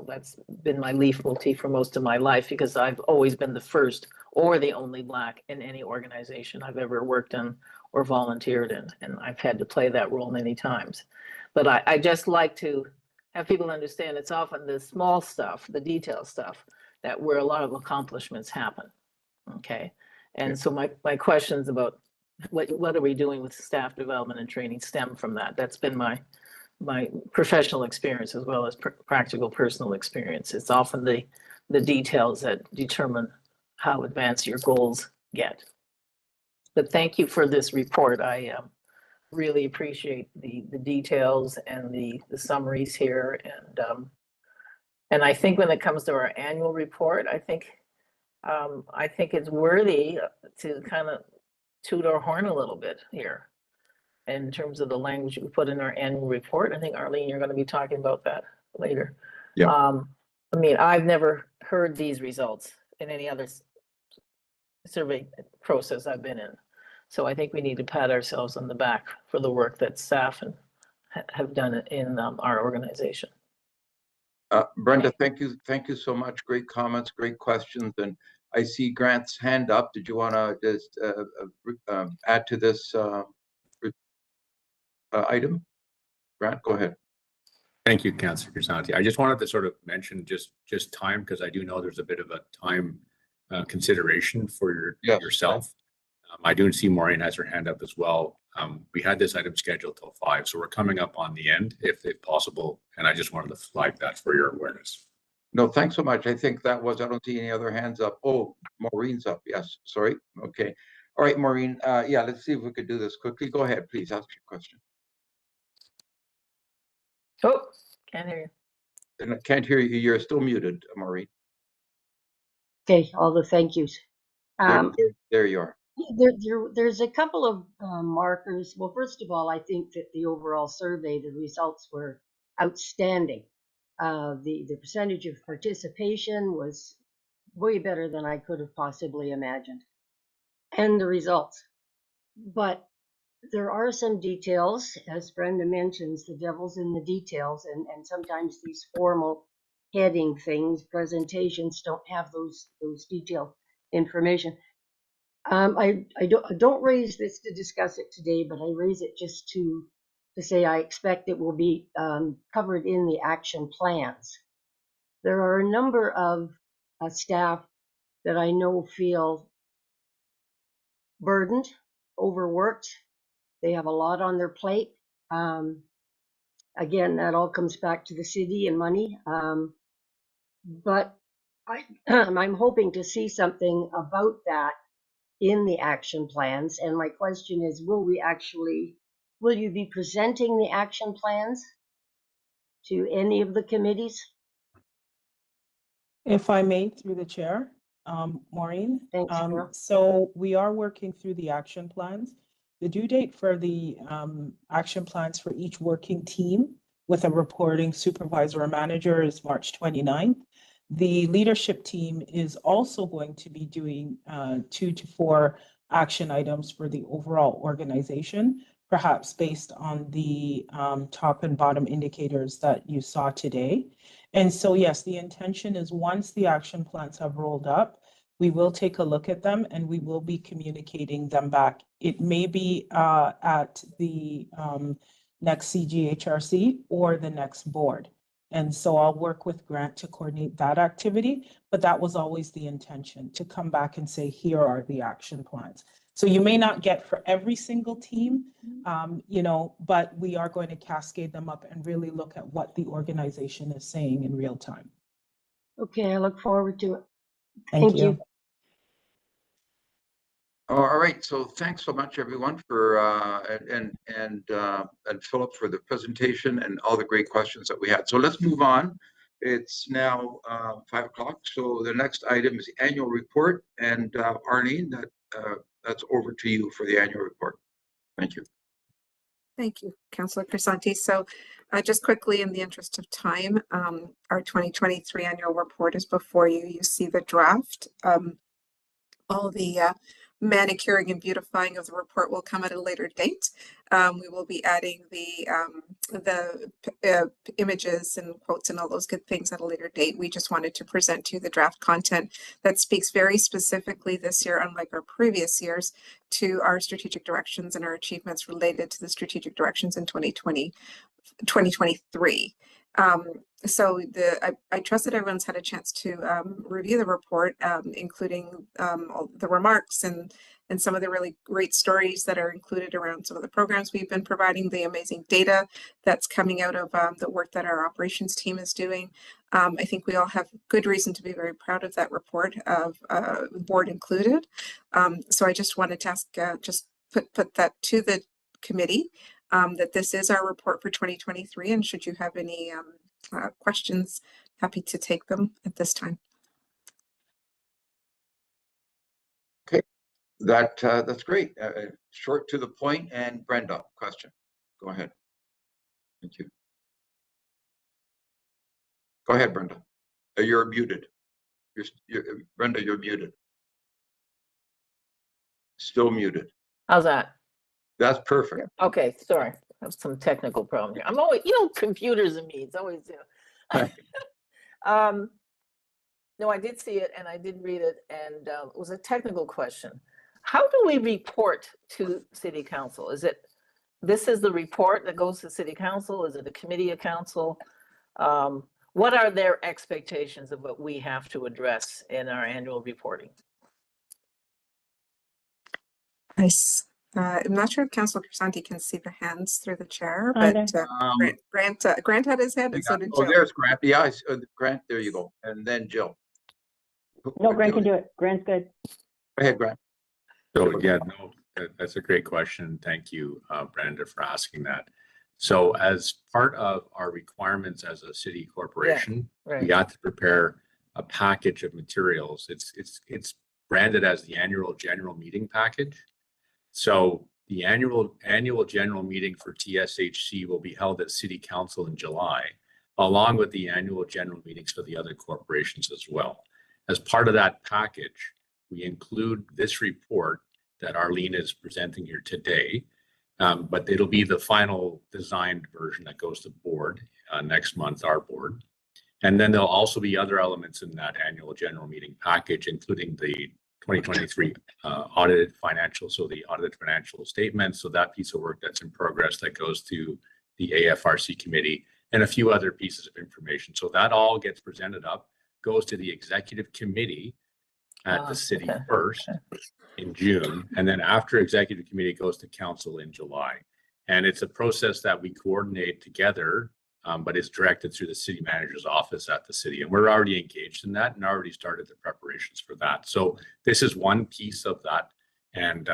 That's been my leitmotif for most of my life because I've always been the first or the only Black in any organization I've ever worked in or volunteered in. And I've had to play that role many times. But I just like to have people understand it's often the small stuff, the detail stuff, that where a lot of accomplishments happen. Okay. And so my questions about what are we doing with staff development and training stem from that. That's been my professional experience as well as practical personal experience. It's often the details that determine how advanced your goals get. But thank you for this report. I really appreciate the details and the summaries here. And I think when it comes to our annual report, I think it's worthy to kind of toot our horn a little bit here in terms of the language we put in our annual report. I think, Arlene, you're going to be talking about that later. Yeah. I mean, I've never heard these results in any other survey process I've been in. So I think we need to pat ourselves on the back for the work that staff have done in our organization. Brenda, thank you so much. Great comments, great questions. And I see Grant's hand up. Did you want to just add to this item? Grant, go ahead. Thank you, Councillor Crisanti. I just wanted to sort of mention just time, because I do know there's a bit of a time consideration for yourself. I do see Maureen has her hand up as well. We had this item scheduled till 5, so we're coming up on the end if possible, and I just wanted to flag that for your awareness. No, thanks so much. I think that was, I don't see any other hands up. Oh, Maureen's up. Yes, sorry. Okay. All right, Maureen. Yeah, let's see if we could do this quickly. Go ahead, please. Ask your question. Oh, can't hear you. And I can't hear you. You're still muted, Maureen. Okay, all the thank yous. There you are. There's a couple of markers. Well, first of all, I think that the overall survey, the results were outstanding. The percentage of participation was way better than I could have possibly imagined, and the results. But there are some details, as Brenda mentions, the devil's in the details, and sometimes these formal heading things, presentations don't have those detailed information. I don't raise this to discuss it today, but I raise it just to say I expect it will be covered in the action plans. There are a number of staff that I know feel burdened, overworked. They have a lot on their plate. Again, that all comes back to the city and money. But I'm hoping to see something about that in the action plans. And my question is, will you be presenting the action plans to any of the committees? If I may, through the chair, Maureen. Thanks, Carol. So we are working through the action plans. The due date for the action plans for each working team with a reporting supervisor or manager is March 29th. The leadership team is also going to be doing 2 to 4 action items for the overall organization, perhaps based on the top and bottom indicators that you saw today. And so, yes, the intention is once the action plans have rolled up, we will take a look at them and we will be communicating them back. It may be at the next CGHRC or the next board. And so I'll work with Grant to coordinate that activity, but that was always the intention, to come back and say, here are the action plans. So you may not get for every single team, you know, but we are going to cascade them up and really look at what the organization is saying in real time. Okay, I look forward to it. Thank you. All right, so thanks so much, everyone, for and Philip for the presentation and all the great questions that we had. So let's move on. It's now 5 o'clock. So the next item is the annual report, and Arlene, that's over to you for the annual report. Thank you. Thank you, Councillor Crisanti. So just quickly, in the interest of time, our 2023 annual report is before you. You see the draft. All the manicuring and beautifying of the report will come at a later date. We will be adding the images and quotes and all those good things at a later date. We just wanted to present to you the draft content that speaks very specifically this year, unlike our previous years, to our strategic directions and our achievements related to the strategic directions in 2023. So I trust that everyone's had a chance to review the report, including all the remarks and some of the really great stories that are included around some of the programs we've been providing, the amazing data that's coming out of the work that our operations team is doing. I think we all have good reason to be very proud of that report, of board included. So I just wanted to ask, just put that to the committee, that this is our report for 2023, and should you have any questions, happy to take them at this time. Okay, that's great. Short to the point. And Brenda, question. Go ahead. Thank you. Go ahead, Brenda. You're muted. Brenda, you're muted. Still muted. How's that? That's perfect. Okay, sorry. I have some technical problem here. I'm always, computers and me, it's always do. No, I did see it and I did read it, and it was a technical question. How do we report to City Council? This is the report that goes to City Council? Is it a committee of council? What are their expectations of what we have to address in our annual reporting? Nice. I'm not sure if Councillor Crisanti can see the hands through the chair, but Grant had his hand, and so did Jill. Oh, there's Grant. Yeah, Grant, there you go. And then Jill. No, Grant can do it. Grant's good. Go ahead, Grant. So yeah, no, that's a great question. Thank you, Brenda, for asking that. So as part of our requirements as a city corporation, we got to prepare a package of materials. It's branded as the annual general meeting package. So the annual general meeting for TSHC will be held at City Council in July, along with the annual general meetings for the other corporations as well. As part of that package, we include this report that Arlene is presenting here today, but it'll be the final designed version that goes to board next month, our board. And then there'll also be other elements in that annual general meeting package, including the 2023 audited financials, so the audited financial statements, so that piece of work that's in progress that goes to the AFRC committee, and a few other pieces of information. So that all gets presented up, goes to the executive committee at the city first in June, and then after executive committee goes to council in July. And it's a process that we coordinate together, but it's directed through the city manager's office at the city. And we're already engaged in that and already started the preparations for that. So this is one piece of that, and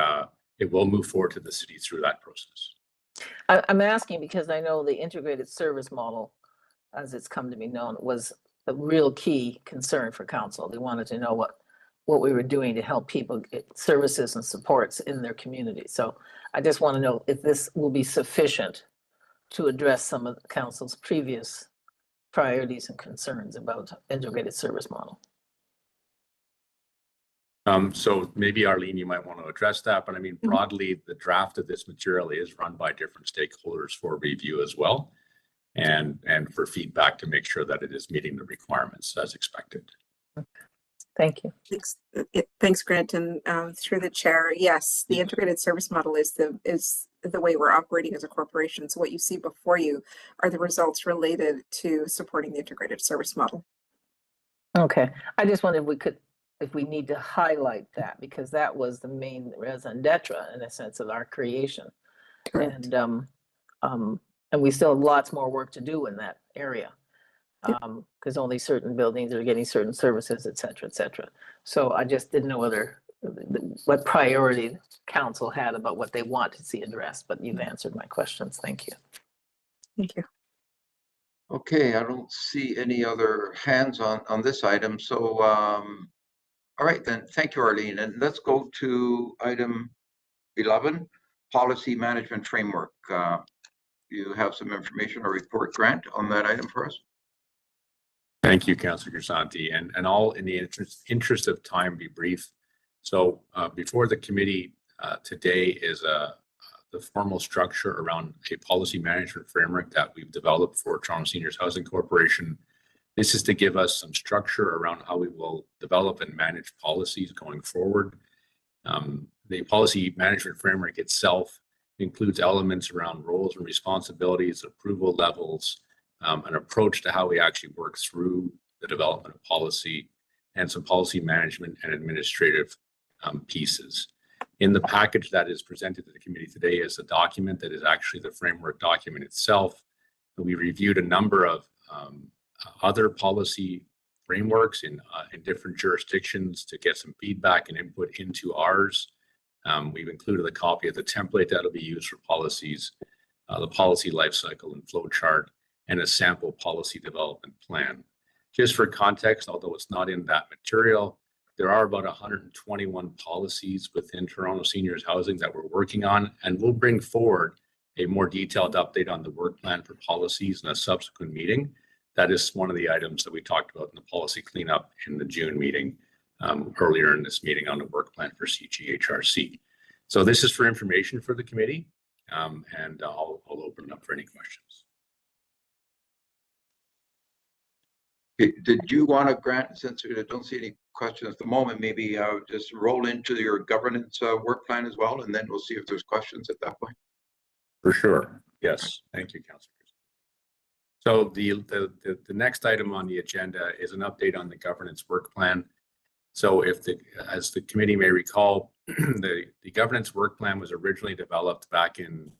it will move forward to the city through that process. I'm asking because I know the integrated service model, as it's come to be known, was a real key concern for council. They wanted to know what we were doing to help people get services and supports in their community. So I just want to know if this will be sufficient to address some of the council's previous priorities and concerns about integrated service model. So maybe Arlene, you might want to address that, but I mean, broadly, the draft of this material is run by different stakeholders for review as well, and for feedback to make sure that it is meeting the requirements as expected. Thank you. Thanks, Grant, and through the chair, yes, the integrated service model is the way we're operating as a corporation. So what you see before you are the results related to supporting the integrated service model. Okay, I just wondered if we need to highlight that, because that was the main raison d'etre in a sense of our creation. Correct. And we still have lots more work to do in that area. Because only certain buildings are getting certain services, et cetera, So I just didn't know what priority council had about what they want to see addressed, but you've answered my questions. Thank you. Thank you. Okay, I don't see any other hands on this item. So, all right, then, thank you, Arlene. And let's go to item 11, policy management framework. You have some information or report, Grant, on that item for us? Thank you, Councillor Grisanti, and all in the interest of time, be brief. So before the committee today is the formal structure around a policy management framework that we've developed for Toronto Seniors Housing Corporation. This is to give us some structure around how we will develop and manage policies going forward. The policy management framework itself includes elements around roles and responsibilities, approval levels, an approach to how we actually work through the development of policy, and some policy management and administrative pieces. In the package that is presented to the committee today is a document that is actually the framework document itself. We reviewed a number of other policy frameworks in different jurisdictions to get some feedback and input into ours. We've included a copy of the template that'll be used for policies, the policy lifecycle and flow chart, and a sample policy development plan. Just for context, although it's not in that material, there are about 121 policies within Toronto Seniors Housing that we're working on, and we'll bring forward a more detailed update on the work plan for policies in a subsequent meeting. That is one of the items that we talked about in the policy cleanup in the June meeting, earlier in this meeting on the work plan for CGHRC. So this is for information for the committee, and I'll open it up for any questions. Did you want to, Grant, since I don't see any questions at the moment, maybe just roll into your governance work plan as well, and then we'll see if there's questions at that point? For sure. Yes. Thank you, Councillor. So the next item on the agenda is an update on the governance work plan. So as the committee may recall, the governance work plan was originally developed back in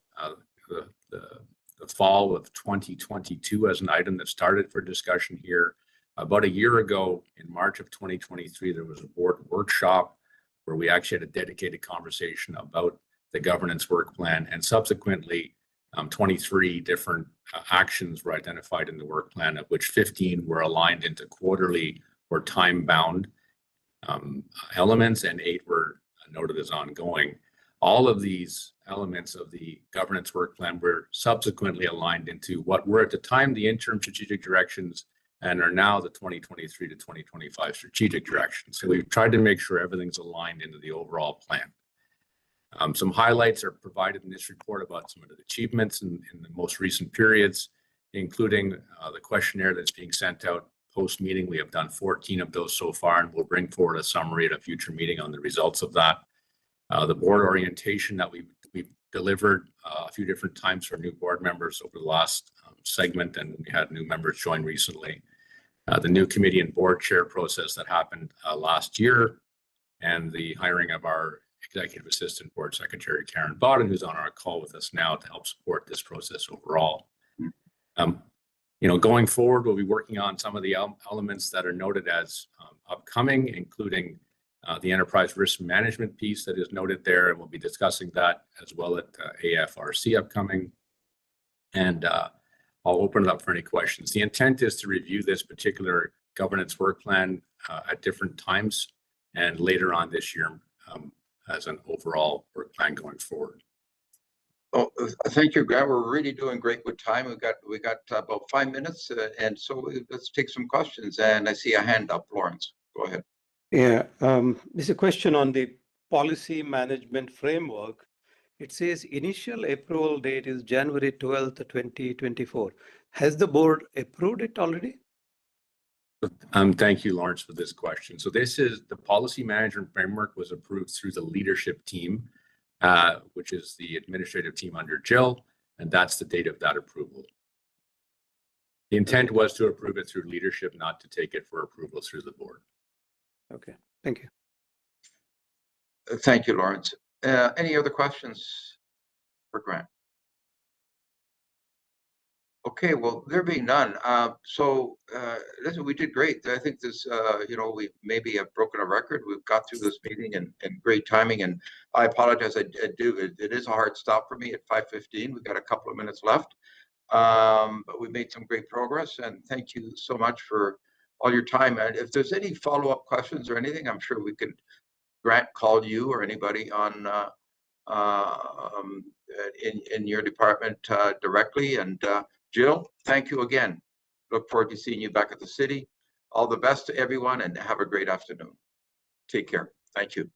the fall of 2022 as an item that started for discussion here. About a year ago, in March of 2023, there was a board workshop where we actually had a dedicated conversation about the governance work plan, and subsequently 23 different actions were identified in the work plan, of which 15 were aligned into quarterly or time-bound elements, and 8 were noted as ongoing. All of these elements of the governance work plan were subsequently aligned into what were at the time the interim strategic directions and are now the 2023 to 2025 strategic directions. So we've tried to make sure everything's aligned into the overall plan. Some highlights are provided in this report about some of the achievements in the most recent periods, including the questionnaire that's being sent out post-meeting. We have done 14 of those so far, and we'll bring forward a summary at a future meeting on the results of that. The board orientation that we've delivered a few different times for new board members over the last segment, and we had new members join recently. The new committee and board chair process that happened last year, and the hiring of our Executive Assistant Board Secretary, Karen Bodden, who's on our call with us now to help support this process overall. Going forward, we'll be working on some of the elements that are noted as upcoming, including the enterprise risk management piece that is noted there, and we'll be discussing that as well at AFRC upcoming. And I'll open it up for any questions. The intent is to review this particular governance work plan at different times and later on this year as an overall work plan going forward. Oh, thank you, Grant. We're really doing great with time. We got about 5 minutes, and so let's take some questions. And I see a hand up, Lawrence. Go ahead. Yeah, this is a question on the policy management framework. It says initial approval date is January 12th, 2024. Has the board approved it already? Thank you, Lawrence, for this question. So this is the policy management framework was approved through the leadership team, which is the administrative team under Jill, and that's the date of that approval. The intent was to approve it through leadership, not to take it for approval through the board. Okay, thank you. Thank you, Lawrence. Any other questions for Grant? Okay, well, there being none. Listen, we did great. I think this, we maybe have broken a record. We've got through this meeting and great timing. And I apologize. It is a hard stop for me at 5:15. We've got a couple of minutes left. But we made some great progress. And thank you so much for all your time. And if there's any follow-up questions or anything, I'm sure we could, Grant, call you or anybody on in your department directly. And Jill, thank you again. Look forward to seeing you back at the city. All the best to everyone and have a great afternoon. Take care. Thank you.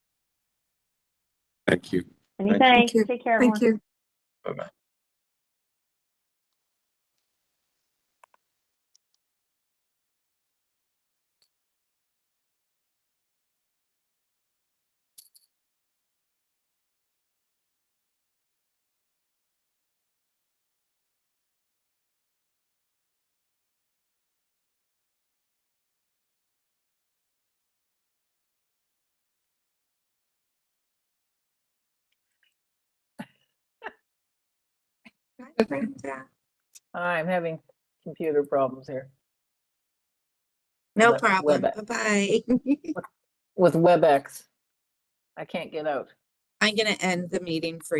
Thank you. Many Thank thanks. Take care, everyone. Thank you. Bye-bye. I'm having computer problems here. No With problem. WebEx. Bye-bye. With WebEx. I can't get out. I'm gonna end the meeting for you.